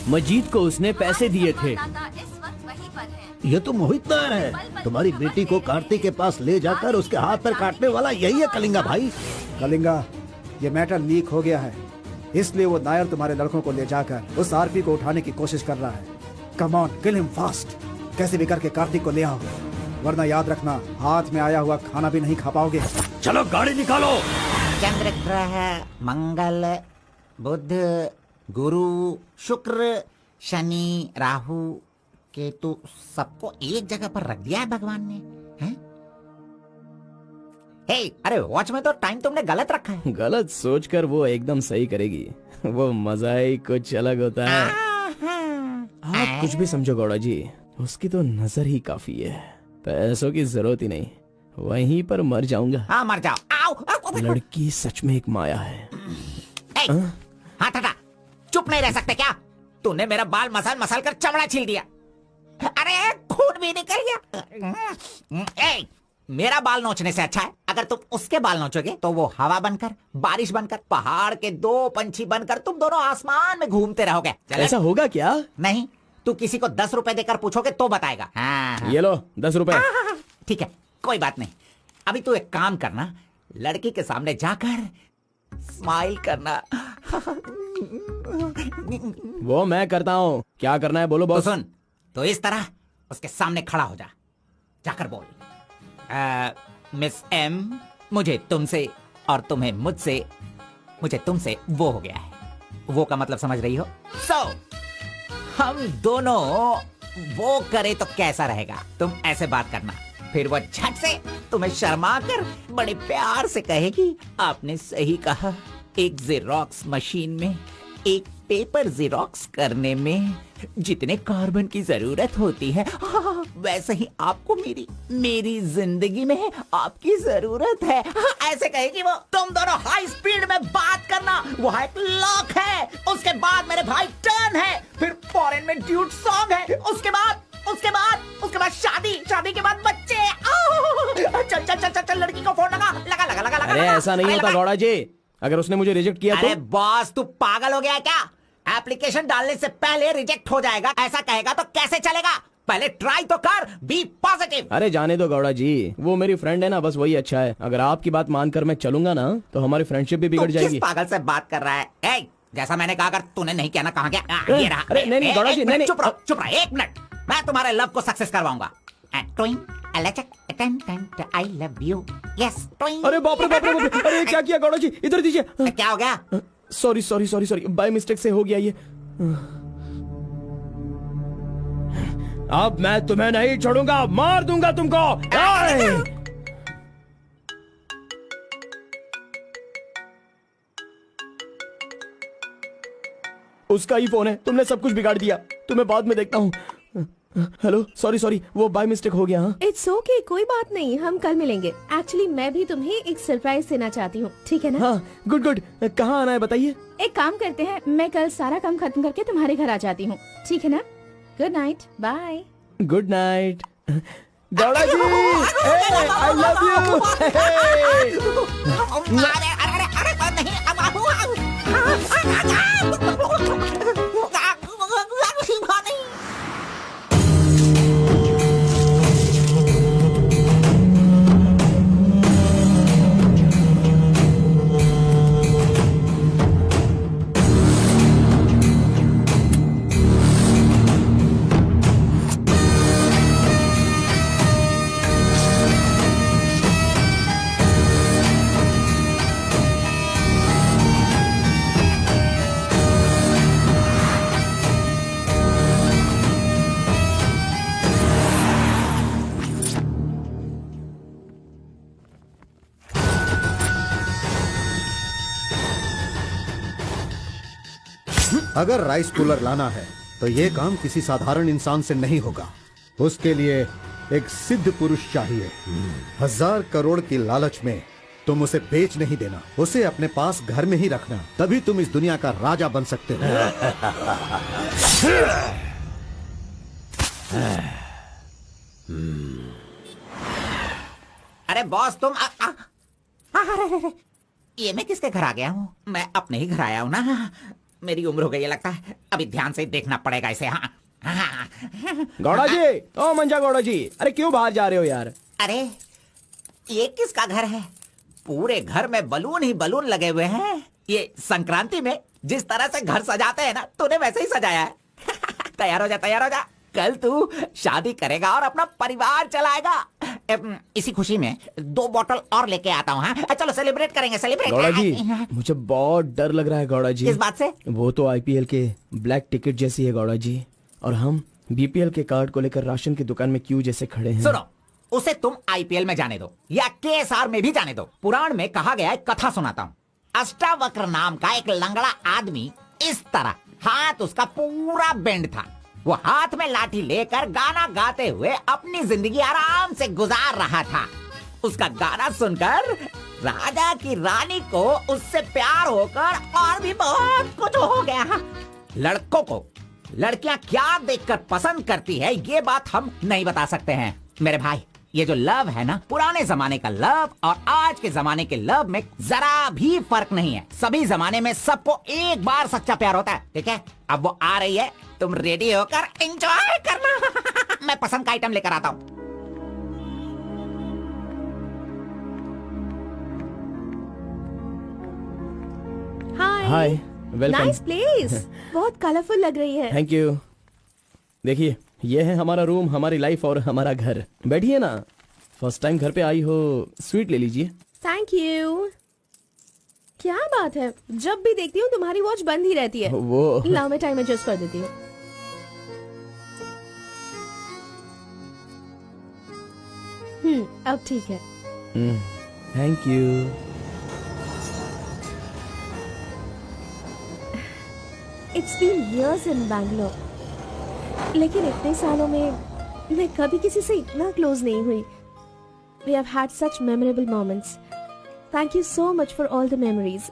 मजीद को उसने पैसे दिए थे।
इस वक्त वहीं पर है।
ये तो मोहित नायर है। तुम्हारी बेटी को कार्तिक के पास ले जाकर उसके हाथ पर काटने वाला यही है कलिंगा भाई।
कलिंगा, ये मैटर लीक हो गया है, इसलिए वो नायर तुम्हारे लड़कों को ले जाकर उस आरपी को उठाने की कोशिश कर रहा है। Come on, kill him fast. कैसे भी करके कार्तिक को ले आओ, वरना याद रखना हाथ में आया हुआ खाना भी नहीं खा पाओगे।
चलो गाड़ी निकालो।
चंद्र ग्रह, मंगल, बुध, गुरु, शुक्र, शनि, राहु, केतु, सबको एक जगह पर रख दिया है भगवान ने, हैं? हे, अरे वॉच में तो टाइम तुमने गलत रखा है।
गलत सोचकर वो एकदम सही करेगी। वो मजा ही कुछ अलग होता है। आप कुछ भी समझो गौड़ा जी, उसकी तो नजर ही काफी है। पैसों की जरूरत ही नहीं, वहीं पर मर जाऊंगा।
हाँ, मर जाओ। आओ, आओ,
लड़की सच में एक माया है।
हाथ हटा, चुप नहीं रह सकते क्या? तूने मेरा बाल मसल मसल कर चमड़ा छील दिया। अरे खून भी निकल गया। ए, मेरा बाल नोचने से अच्छा है अगर तुम उसके बाल नोचोगे तो वो हवा बनकर, बारिश बनकर, पहाड़ के 2 पंछी बनकर तुम दोनों आसमान में घूमते रहोगे। चले?
ऐसा होगा क्या?
नहीं, तू किसी को 10 रुपए देकर पूछोगे तो बताएगा। हाँ,
ये लो 10 रुपए।
ठीक है, कोई बात नहीं। अभी तू एक काम करना, लड़की के सामने जाकर स्माइल करना।
वो मैं करता हूँ, क्या करना है बोलो
तो
बॉस।
सुन, तो इस तरह उसके सामने खड़ा हो जा, जाकर बोल, मिस एम, मुझे तुमसे और तुम्हें मुझसे, मुझे तुमसे वो हो गया है। वो का मतलब समझ रही हो? हम दोनों वो करे तो कैसा रहेगा? तुम ऐसे बात करना, फिर वो झट से तुम्हें शर्मा कर बड़े प्यार से कहेगी, आपने सही कहा, एक जेरोक्स मशीन में एक पेपर जेरोक्स करने में जितने कार्बन की जरूरत होती है, वैसे ही आपको मेरी जिंदगी में आपकी जरूरत है। ऐसे कहेगी वो। तुम दोनों हाई स्पीड में बात करना, वहाँ एक लॉक है, उसके बाद मेरे भाई टर्न है, फिर फॉरेन में ड्यूट सॉन्ग है, उसके बाद शादी के बाद बच्चे। चल लड़की को फोन लगा।
अरे ऐसा नहीं होता गौड़ा जी, अगर उसने मुझे रिजेक्ट किया
अरे
तो?
बॉस, तू पागल हो गया है क्या? एप्लीकेशन डालने से पहले रिजेक्ट हो जाएगा, ऐसा कहेगा तो कैसे चलेगा? पहले ट्राई तो कर, बी पॉजिटिव।
अरे जाने दो गौड़ा जी, वो मेरी फ्रेंड है ना, बस वही अच्छा है। अगर आपकी बात मानकर मैं चलूंगा ना तो हमारी फ्रेंडशिप भी बिगड़ जाएगी।
किस पागल से बात कर रहा है? जैसा मैंने कहा, अगर तूने नहीं किया ना, कहाँ गया? ये रहा।
अरे नहीं गौड़ा जी, नहीं।
चुप रहा 1 मिनट। मैं तुम्हारे लव को सक्सेस करवाऊंगा। ट्विंग आई लव यू। यस ट्विंग।
अरे बाप रे बाप रे बाप रे, अरे क्या किया गौड़ा जी, इधर दीजिए।
क्या हो गया?
Sorry sorry sorry sorry, by mistake से हो गया ये। अब मैं तुम्हें नहीं छोड़ूंगा, मार दूंगा तुमको। आए! उसका ही फोन है, तुमने सब कुछ बिगाड़ दिया। तुम्हें बाद में देखता हूँ। हेलो, सॉरी सॉरी, वो बाय मिस्टेक हो गया। हाँ
इट्स ओके, कोई बात नहीं, हम कल मिलेंगे। एक्चुअली मैं भी तुम्हें एक सरप्राइज देना चाहती हूँ, ठीक है ना?
हाँ गुड गुड, कहाँ आना है बताइए।
एक काम करते हैं, मैं कल सारा काम खत्म करके तुम्हारे घर आ जाती हूँ, ठीक है ना? Good night, bye.
Good night Gowda ji, I love you.
अरे नहीं,
अगर राइस कूलर लाना है तो ये काम किसी साधारण इंसान से नहीं होगा। उसके लिए एक सिद्ध पुरुष चाहिए। 1000 करोड़ की लालच में तुम उसे बेच नहीं देना, उसे अपने पास घर में ही रखना, तभी तुम इस दुनिया का राजा बन सकते हो।
अरे बॉस तुम अरे, ये मैं किसके घर आ गया हूँ? मैं अपने ही घर आया हूँ ना। मेरी उम्र हो गई है लगता है, अभी ध्यान से देखना पड़ेगा इसे। हाँ
गौड़ा जी, ओ मंजा गौड़ा जी, अरे क्यों बाहर जा रहे हो यार?
अरे ये किसका घर है? पूरे घर में बलून ही बलून लगे हुए हैं। ये संक्रांति में जिस तरह से घर सजाते हैं ना, तूने वैसे ही सजाया है। तैयार हो जा, तैयार हो जा, कल तू शादी करेगा और अपना परिवार चलाएगा। इसी खुशी में 2 बॉटल और लेके आता हूँ। हाँ चलो सेलिब्रेट करेंगे, सेलिब्रेट।
गौड़ा जी, मुझे बहुत डर लग रहा है गौड़ा जी।
किस बात से?
वो तो आईपीएल के ब्लैक टिकट जैसी है गौड़ा जी, और हम बीपीएल के कार्ड को लेकर राशन की दुकान में क्यू जैसे खड़े हैं।
सुनो, उसे तुम आईपीएल में जाने दो या केएसआर में भी जाने दो। पुराण में कहा गया है, कथा सुनाता हूँ। अष्टावक्र नाम का एक लंगड़ा आदमी, इस तरह हाथ उसका पूरा बेंड था। वो हाथ में लाठी लेकर गाना गाते हुए अपनी जिंदगी आराम से गुजार रहा था। उसका गाना सुनकर राजा की रानी को उससे प्यार होकर और भी बहुत कुछ हो गया। लड़कों को लड़कियां क्या देखकर पसंद करती है, ये बात हम नहीं बता सकते हैं मेरे भाई। ये जो लव है ना, पुराने जमाने का लव और आज के जमाने के लव में जरा भी फर्क नहीं है। सभी जमाने में सबको एक बार सच्चा प्यार होता है, ठीक है? अब वो आ रही है, तुम रेडी होकर एंजॉय करना। मैं पसंद का आइटम लेकर आता हूँ।
हाय, वेलकम।
नाइस प्लेस, बहुत कलरफुल लग रही है।
Thank you. देखिए, ये है हमारा रूम, हमारी लाइफ और हमारा घर। बैठिए ना, फर्स्ट टाइम घर पे आई हो, स्वीट ले लीजिए।
Thank you. क्या बात है, जब भी देखती हूँ तुम्हारी वॉच बंद ही रहती है।
वो
लाओ मैं टाइम एडजस्ट कर देती हूँ। अब ठीक है।
Thank you.
It's been years in Bangalore, लेकिन इतने सालों में मैं कभी किसी से इतना क्लोज नहीं हुई। We have had such memorable moments. Thank you so much for all the memories.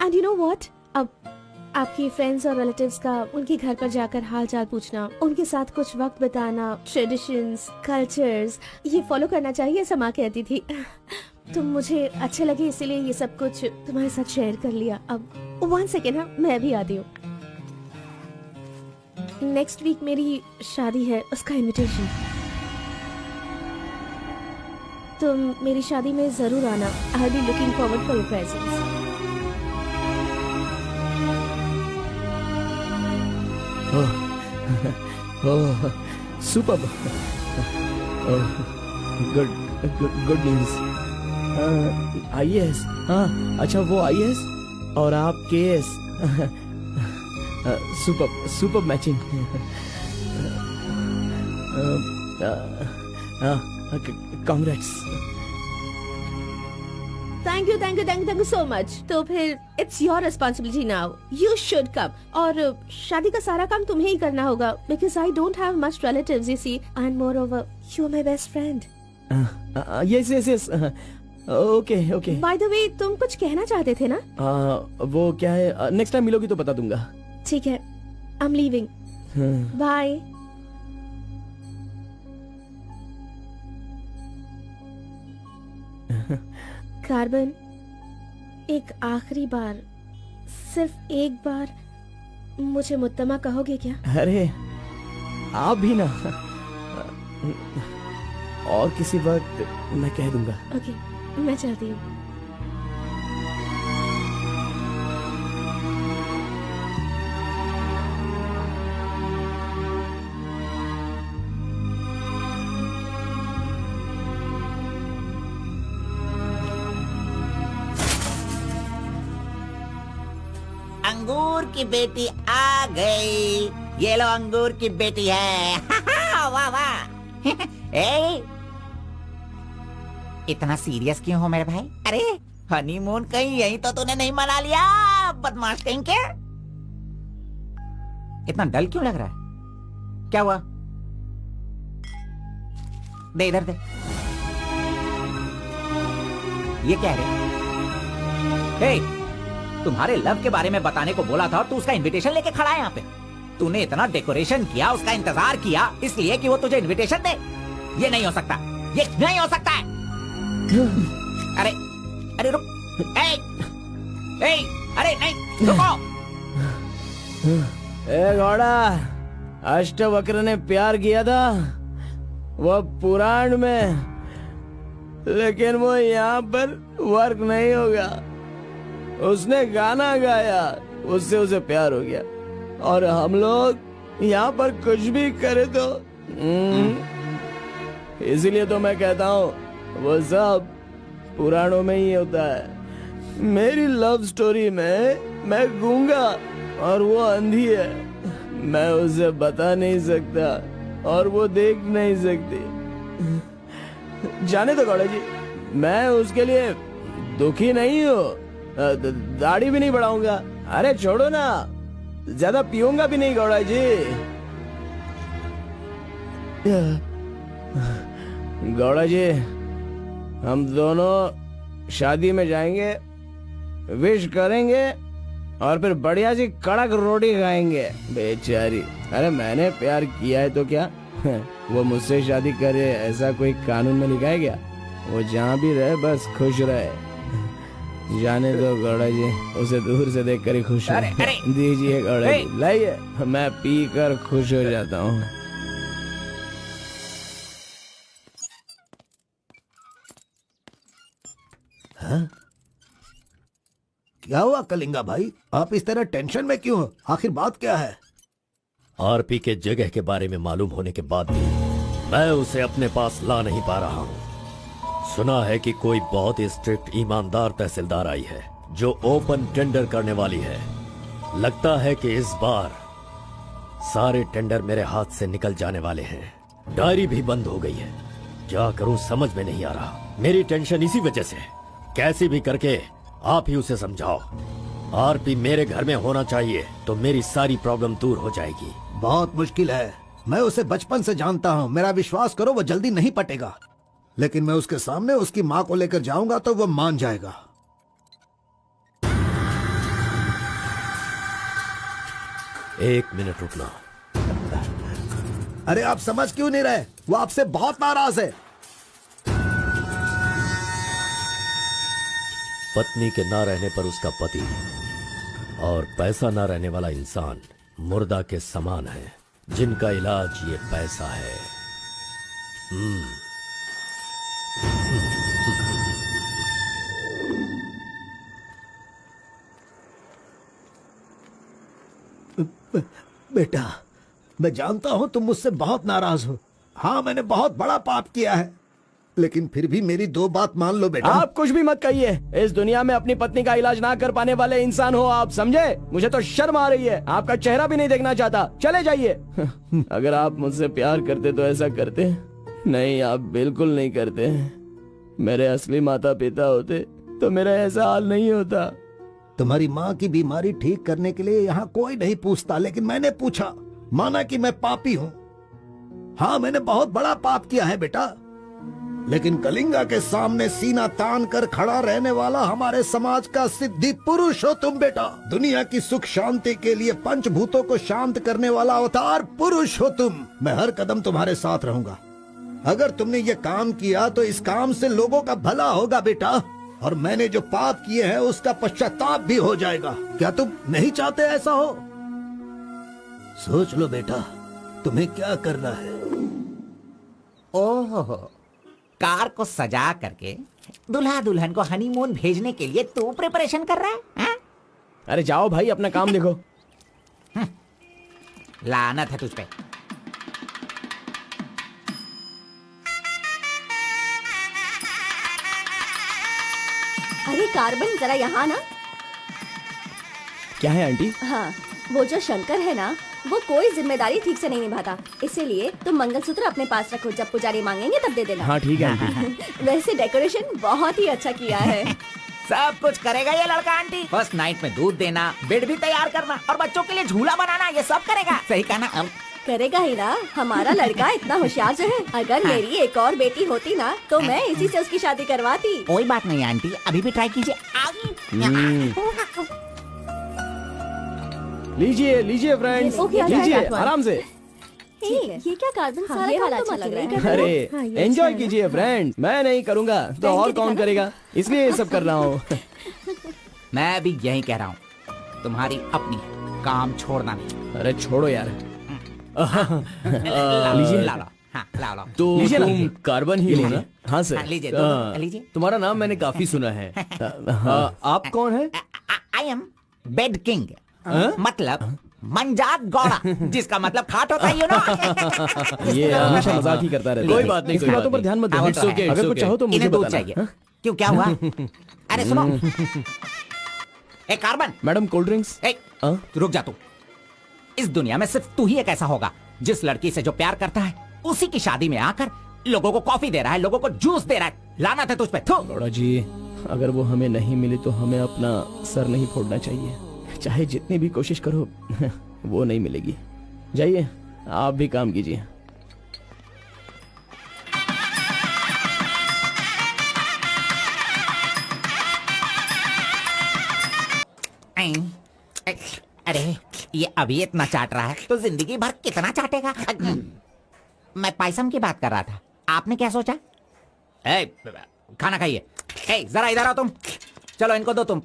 And you know what, अब आपकी फ्रेंड्स और रिलेटिव्स का उनके घर पर जाकर हाल चाल पूछना, उनके साथ कुछ वक्त बिताना, ट्रेडिशंस, कल्चर्स, ये फॉलो करना चाहिए, ऐसा माँ कहती थी। तुम मुझे अच्छे लगे, इसीलिए ये सब कुछ तुम्हारे साथ शेयर कर लिया। अब 1 सेकेंड, हाँ मैं भी आती हूँ। नेक्स्ट वीक मेरी शादी है, उसका इनविटेशन। तुम मेरी शादी में जरूर आना। I will be looking forward for your presence.
Super, good news. IAS, हाँ अच्छा वो आईएएस और आप KS. Super matching. Congrats.
Thank you so much. तो फिर it's your responsibility now, you should come. और शादी का सारा काम तुम्हें ही करना होगा, because I don't have much relatives you see, and moreover you are my best friend.
Yes okay.
By the way तुम कुछ कहना चाहते थे ना?
वो क्या है, नेक्स्ट टाइम मिलोगी तो बता दूंगा।
ठीक है, I am leaving, bye. Carbon, एक आखिरी बार, सिर्फ एक बार मुझे मुत्तमा कहोगे क्या?
अरे आप भी ना, और किसी वक्त मैं कह दूंगा।
ओके, मैं चलती हूँ।
अंगूर की बेटी आ गई। ये लो अंगूर की बेटी है। वाह वाह। ए, इतना सीरियस क्यों हो मेरे भाई? अरे हनीमून कहीं यहीं तो तूने नहीं मना लिया, बदमाश कहीं के? इतना डल क्यों लग रहा है? क्या हुआ? दे इधर दे। ये क्या है? हे, तुम्हारे लव के बारे में बताने को बोला था और तू उसका इनविटेशन लेके खड़ा है यहाँ पे। तूने इतना डेकोरेशन किया, उसका इंतजार किया इसलिए कि वो तुझे इनविटेशन दे। ये नहीं हो सकता, ये नहीं हो सकता है। अरे अरे रुक, अरे नहीं रुको।
ए घोड़ा, अष्टवक्र ने प्यार किया था वो पुराण में, लेकिन वो यहाँ पर वर्क नहीं होगा। उसने गाना गाया, उससे उसे प्यार हो गया, और हम लोग यहाँ पर कुछ भी करे तो इसीलिए तो मैं कहता हूँ वो सब पुराणों में ही होता है। मेरी लव स्टोरी में मैं गूंगा और वो अंधी है। मैं उसे बता नहीं सकता और वो देख नहीं सकती। जाने दो गौड़ा जी, मैं उसके लिए दुखी नहीं हूँ, दाढ़ी भी नहीं बढ़ाऊंगा। अरे छोड़ो ना, ज्यादा पीऊंगा भी नहीं गौड़ा जी। गौड़ा जी, हम दोनों शादी में जाएंगे, विश करेंगे और फिर बढ़िया सी कड़क रोटी खाएंगे। बेचारी, अरे मैंने प्यार किया है तो क्या वो मुझसे शादी करे ऐसा कोई कानून में लिखा है क्या? वो जहाँ भी रहे बस खुश रहे। जाने दो गौड़ा जी, उसे दूर से देख कर ही खुश है। दीजिए गौड़ा जी, लाइए, मैं पी कर खुश हो जाता हूँ।
हाँ? क्या हुआ कलिंगा भाई, आप इस तरह टेंशन में क्यों हो? आखिर बात क्या है?
आरपी के जगह के बारे में मालूम होने के बाद भी मैं उसे अपने पास ला नहीं पा रहा हूँ। सुना है कि कोई बहुत ही स्ट्रिक्ट ईमानदार तहसीलदार आई है जो ओपन टेंडर करने वाली है। लगता है कि इस बार सारे टेंडर मेरे हाथ से निकल जाने वाले हैं। डायरी भी बंद हो गई है। क्या करूं समझ में नहीं आ रहा। मेरी टेंशन इसी वजह से है। कैसी भी करके आप ही उसे समझाओ। आरपी मेरे घर में होना चाहिए तो मेरी सारी प्रॉब्लम दूर हो जाएगी।
बहुत मुश्किल है। मैं उसे बचपन से जानता हूँ, मेरा विश्वास करो वो जल्दी नहीं पटेगा। लेकिन मैं उसके सामने उसकी माँ को लेकर जाऊंगा तो वो मान जाएगा।
एक मिनट रुकना।
अरे आप समझ क्यों नहीं रहे? वो आपसे बहुत नाराज है।
पत्नी के ना रहने पर उसका पति और पैसा ना रहने वाला इंसान मुर्दा के समान है, जिनका इलाज ये पैसा है।
बेटा, मैं जानता हूँ तुम मुझसे बहुत नाराज हो। हाँ, मैंने बहुत बड़ा पाप किया है, लेकिन फिर भी मेरी दो बात मान लो बेटा।
आप कुछ भी मत कहिए। इस दुनिया में अपनी पत्नी का इलाज ना कर पाने वाले इंसान हो आप, समझे? मुझे तो शर्म आ रही है, आपका चेहरा भी नहीं देखना चाहता। चले जाइए। अगर आप मुझसे प्यार करते तो ऐसा करते? नहीं, आप बिल्कुल नहीं करते। मेरे असली माता पिता होते तो मेरा ऐसा हाल नहीं होता।
तुम्हारी माँ की बीमारी ठीक करने के लिए यहाँ कोई नहीं पूछता, लेकिन मैंने पूछा, माना कि मैं पापी हूँ। हाँ, मैंने बहुत बड़ा पाप किया है बेटा, लेकिन कलिंगा के सामने सीना तान कर खड़ा रहने वाला हमारे समाज का सिद्धि पुरुष हो तुम बेटा। दुनिया की सुख शांति के लिए पंचभूतों को शांत करने वाला अवतार पुरुष हो तुम। मैं हर कदम तुम्हारे साथ रहूंगा। अगर तुमने ये काम किया तो इस काम से लोगों का भला होगा बेटा, और मैंने जो पाप किए हैं उसका पश्चाताप भी हो जाएगा। क्या तुम नहीं चाहते ऐसा हो? सोच लो बेटा, तुम्हें क्या करना है।
ओहो, कार को सजा करके दुल्हा दुल्हन को हनीमून भेजने के लिए तू प्रिपरेशन कर रहा है, हाँ?
अरे जाओ भाई, अपना काम देखो।
लानत है तुझ पे।
अरे कार्बन, जरा यहाँ ना।
क्या है आंटी?
हाँ, वो जो शंकर है ना, वो कोई जिम्मेदारी ठीक से नहीं निभाता। इसीलिए तुम मंगलसूत्र अपने पास रखो, जब पुजारी मांगेंगे तब दे देना।
हाँ ठीक है आंटी।
वैसे डेकोरेशन बहुत ही अच्छा किया है।
सब कुछ करेगा ये लड़का आंटी। फर्स्ट नाइट में दूध देना, बेड भी तैयार करना और बच्चों के लिए झूला बनाना, ये सब करेगा। सही कहा ना?
करेगा ही ना, हमारा लड़का इतना होशियार जो है। अगर मेरी एक और बेटी होती ना तो मैं इसी से उसकी शादी करवाती।
कोई बात नहीं आंटी, अभी भी ट्राई कीजिए।
लीजिए लीजिए फ्रेंड्स,
ओके, आ
लीजिए
जाएगा।
आराम से।
ये क्या कार्बन, सारा
ये
काम
वाला
तो
अच्छा
मत
लग
करेगा।
रहा है।
अरे
हाँ, ये
एंजॉय
अच्छा है।
कीजिए फ्रेंड, मैं नहीं करूँगा तो और कौन करेगा, इसलिए ये सब कर रहा हूँ।
मैं भी यही कह रहा हूँ, तुम्हारी अपनी काम छोड़ना नहीं।
अरे छोड़ो यार।
लीजिए, ला लो। हाँ, ला लो।
तो लीजिए ना, तुम लीजिए। कार्बन ही हो ना? हाँ सर।
हाँ, लीजिए, दो, लीजिए।
तुम्हारा नाम मैंने काफी सुना है। आप कौन है?
आई एम बेड किंग, मतलब मंजात गौड़ा, जिसका मतलब खाट होता है, यू नो।
ये हमेशा मजाक ही करता रहता है। कोई बात नहीं, इसकी बातों पर ध्यान मत दो।
हाँ,
It's okay, अगर कुछ चाहो तो मुझे
इन्हें दूध
बताना।
चाहिए। क्यों, क्या हुआ? अरे सुनो, ए कार्बन,
मैडम कोल्ड ड्रिंक्स।
ए, तू रुक जा। तू इस दुनिया में सिर्फ तू ही एक ऐसा होगा जिस लड़की से जो प्यार करता है उसी की शादी में आकर लोगों को कॉफी दे रहा है, लोगों को जूस दे रहा है। लानत है तुझ पे। थू।
गौड़ा जी, अगर वो हमें नहीं मिली तो हमें अपना सर नहीं फोड़ना चाहिए। चाहे जितनी भी कोशिश करो वो नहीं मिलेगी। जाइए, आप भी काम कीजिए।
अरे ये अभी इतना चाट रहा है तो जिंदगी भर कितना चाटेगा। मैं पायसम की बात कर रहा था, आपने क्या सोचा? खाना खाइए। जरा इधर आओ तुम। चलो इनको दो तुम।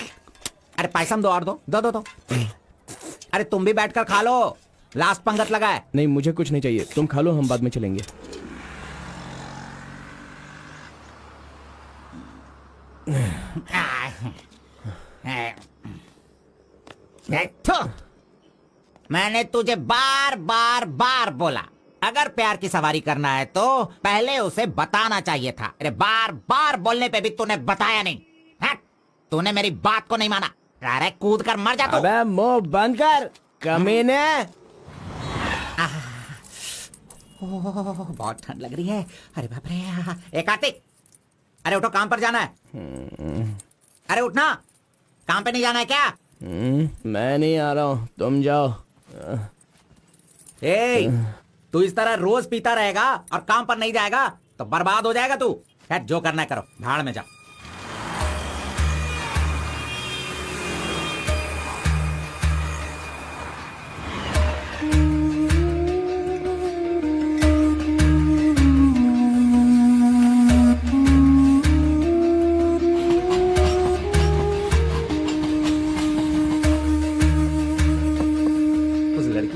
अरे पायसम दो और दो दो दो दो। अरे तुम भी बैठकर खा लो, लास्ट पंगत लगा है।
नहीं, मुझे कुछ नहीं चाहिए, तुम खा लो, हम बाद में चलेंगे।
मैंने तुझे बार बार बार बोला, अगर प्यार की सवारी करना है तो पहले उसे बताना चाहिए था। अरे बार बार बोलने पे भी तूने बताया नहीं। तूने मेरी बात को नहीं माना। अरे कूद कर मर जा तू।
अबे मुंह बंद कर कमीने।
बहुत ठंड लग रही है। अरे बाप रे। कार्तिक, अरे उठो, काम पर जाना है। अरे उठना, काम पे नहीं जाना है क्या?
मैं नहीं आ रहा हूँ, तुम जाओ।
तू इस तरह रोज पीता रहेगा और काम पर नहीं जाएगा तो बर्बाद हो जाएगा तू। खैर, जो करना है करो, भाड़ में जाओ।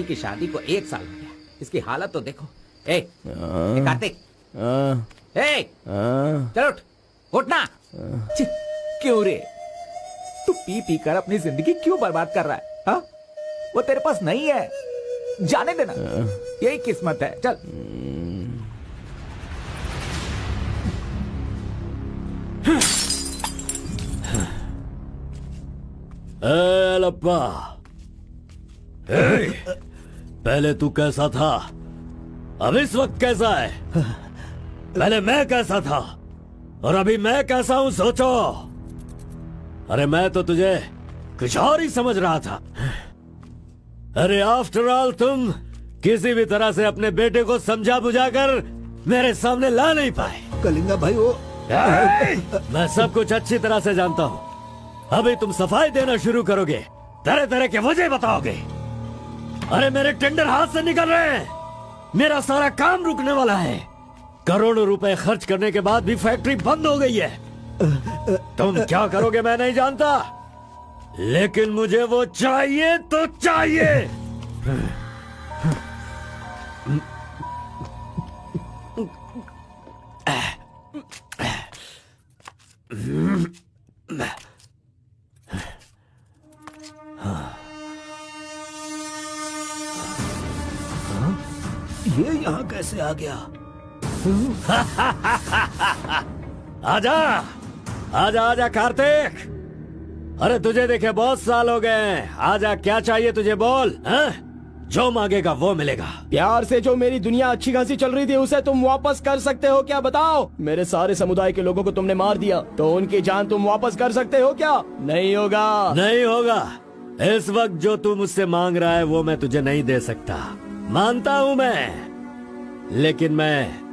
की शादी को 1 साल हो गया, इसकी हालत तो देखो। कार्तिक, चलो उठना। क्यों रे, तू पी पी कर अपनी जिंदगी क्यों बर्बाद कर रहा है? हा? वो तेरे पास नहीं है,
जाने देना, यही किस्मत है। चल।
लप्पा, पहले तू कैसा था, अब इस वक्त कैसा है? पहले मैं कैसा था और अभी मैं कैसा हूं, सोचो। अरे मैं तो तुझे कुछ और ही समझ रहा था। अरे आफ्टर ऑल तुम किसी भी तरह से अपने बेटे को समझा बुझाकर मेरे सामने ला नहीं पाए।
कलिंगा भाई वो
मैं सब कुछ अच्छी तरह से जानता हूँ। अभी तुम सफाई देना शुरू करोगे, तरह तरह के वजह बताओगे। अरे मेरे टेंडर हाथ से निकल रहे हैं, मेरा सारा काम रुकने वाला है। करोड़ों रुपए खर्च करने के बाद भी फैक्ट्री बंद हो गई है। तुम क्या करोगे मैं नहीं जानता, लेकिन मुझे वो चाहिए तो चाहिए।
ये यहाँ कैसे आ गया?
आजा आजा आजा कार्तिक, अरे तुझे देखे बहुत साल हो गए। आजा, क्या चाहिए तुझे, बोल। जो मांगेगा वो मिलेगा।
प्यार से जो मेरी दुनिया अच्छी खासी चल रही थी उसे तुम वापस कर सकते हो क्या, बताओ? मेरे सारे समुदाय के लोगों को तुमने मार दिया, तो उनकी जान तुम वापस कर सकते हो क्या? नहीं होगा।
नहीं होगा। इस वक्त जो तू मुझसे मांग रहा है वो मैं तुझे नहीं दे सकता, मानता हूँ मैं, लेकिन मैं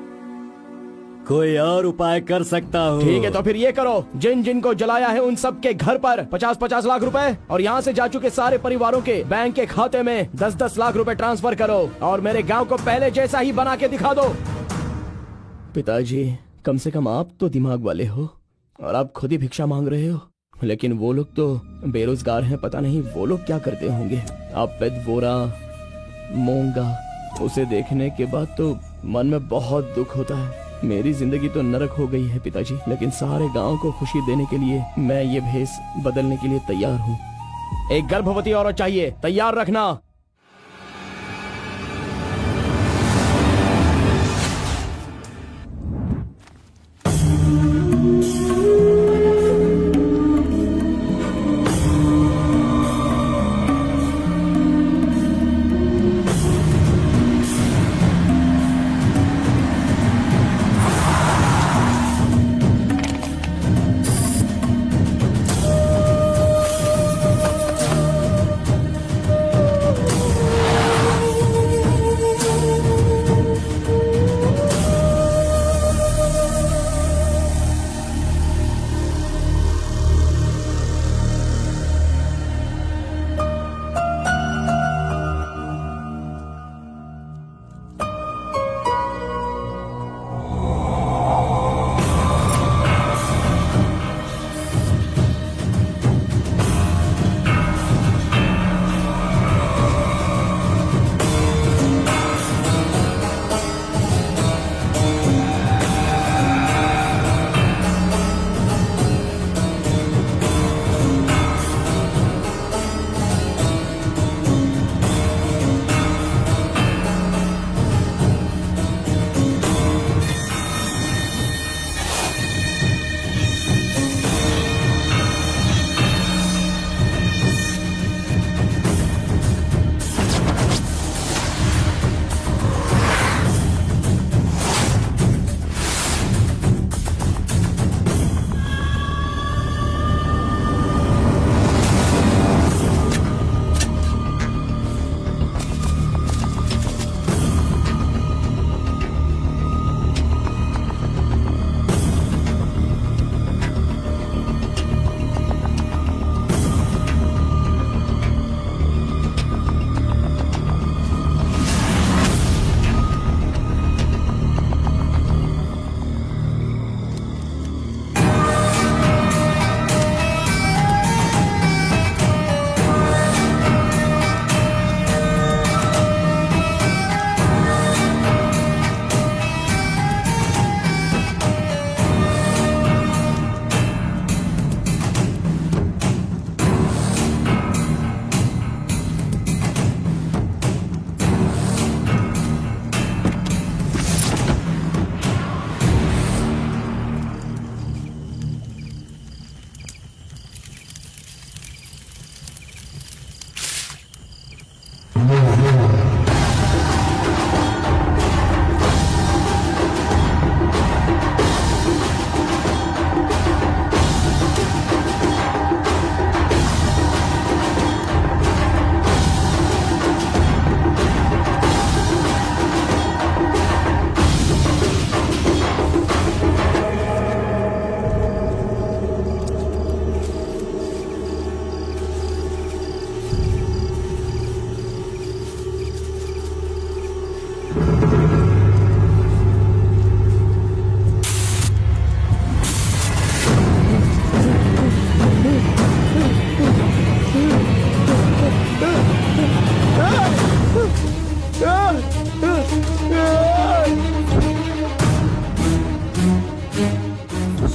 कोई और उपाय कर सकता हूँ।
ठीक है, तो फिर ये करो, जिन जिन को जलाया है उन सब के घर पर 50-50 लाख रुपए और यहाँ से जा चुके सारे परिवारों के बैंक के खाते में 10-10 लाख रुपए ट्रांसफर करो और मेरे गांव को पहले जैसा ही बना के दिखा दो। पिताजी, कम से कम आप तो दिमाग वाले हो और आप खुद ही भिक्षा मांग रहे हो, लेकिन वो लोग तो बेरोजगार हैं, पता नहीं वो लोग क्या करते होंगे। आप पेद वोरा मोंगा, उसे देखने के बाद तो मन में बहुत दुख होता है। मेरी जिंदगी तो नरक हो गई है पिताजी, लेकिन सारे गांव को खुशी देने के लिए मैं ये भेष बदलने के लिए तैयार हूँ। एक गर्भवती औरत चाहिए, तैयार रखना।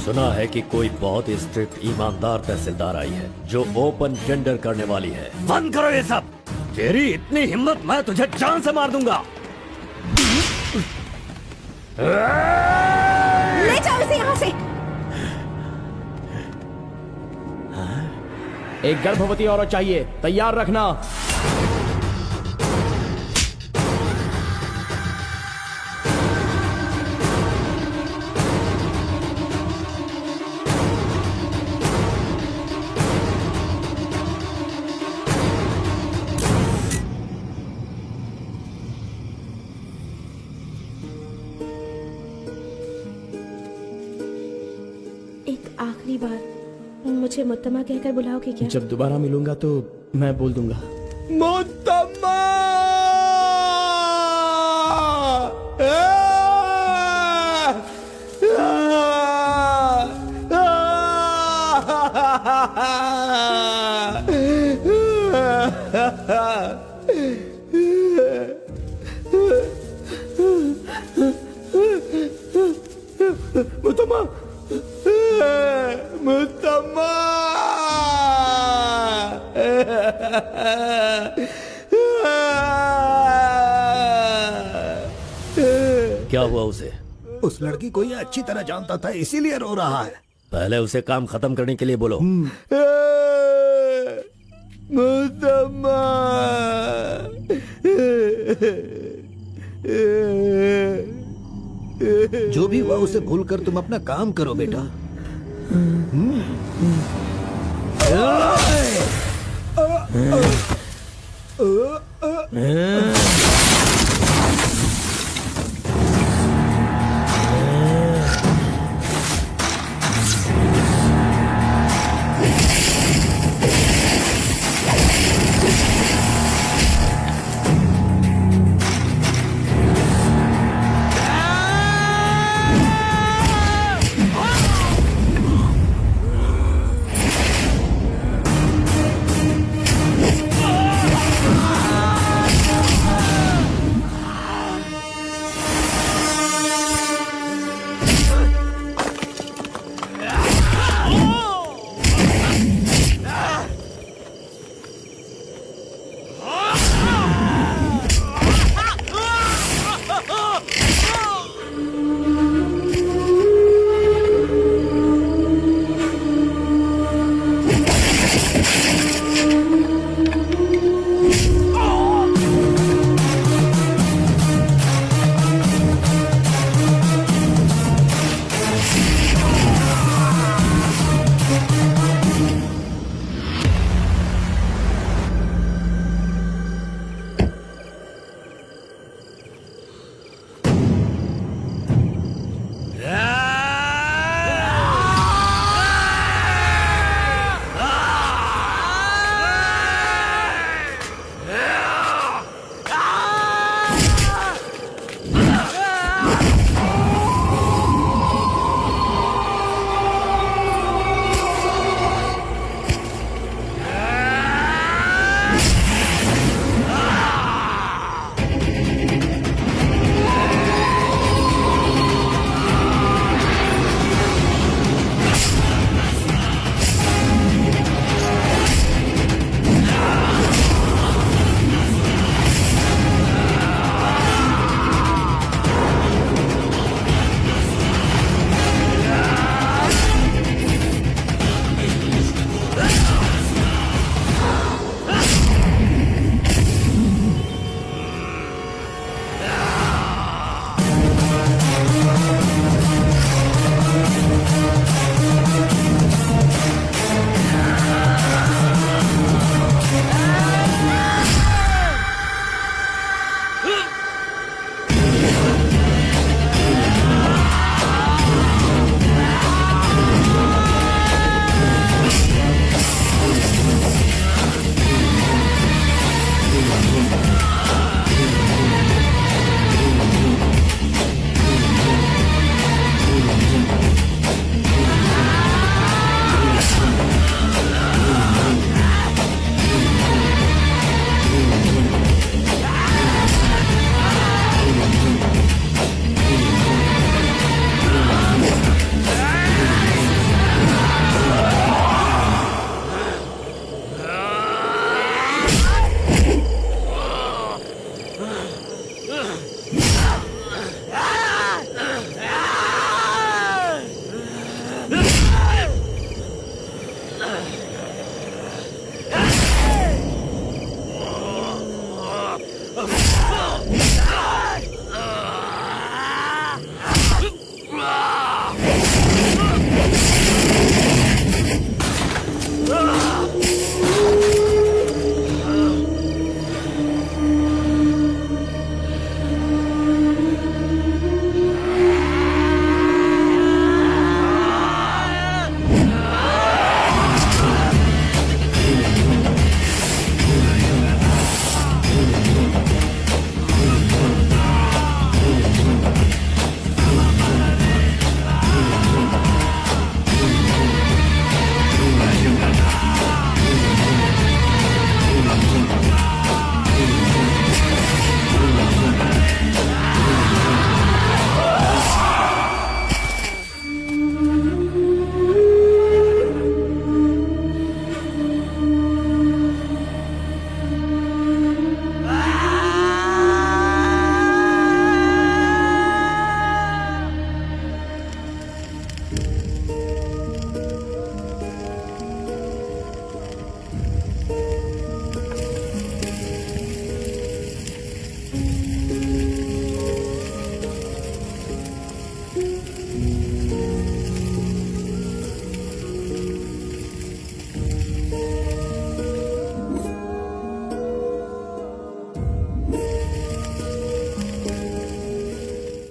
सुना है कि कोई बहुत ही स्ट्रिक्ट ईमानदार तहसीलदार आई है जो ओपन टेंडर करने वाली है। बंद करो ये सब। तेरी इतनी हिम्मत, मैं तुझे जान से मार दूंगा।
ले जाओ इसे यहाँ से।
एक गर्भवती औरत चाहिए, तैयार रखना।
एक आखिरी बार मुझे मुत्तमा कहकर बुलाओगे क्या?
जब दोबारा मिलूंगा तो मैं बोल दूंगा। मुत्तम्मा! मुत्तम्मा! मुत्तम्मा!
क्या हुआ उसे?
उस लड़की को ये अच्छी तरह जानता था, इसीलिए रो रहा है।
पहले उसे काम खत्म करने के लिए बोलो।
मुत्तम्मा!
जो भी हुआ उसे भूलकर तुम अपना काम करो बेटा।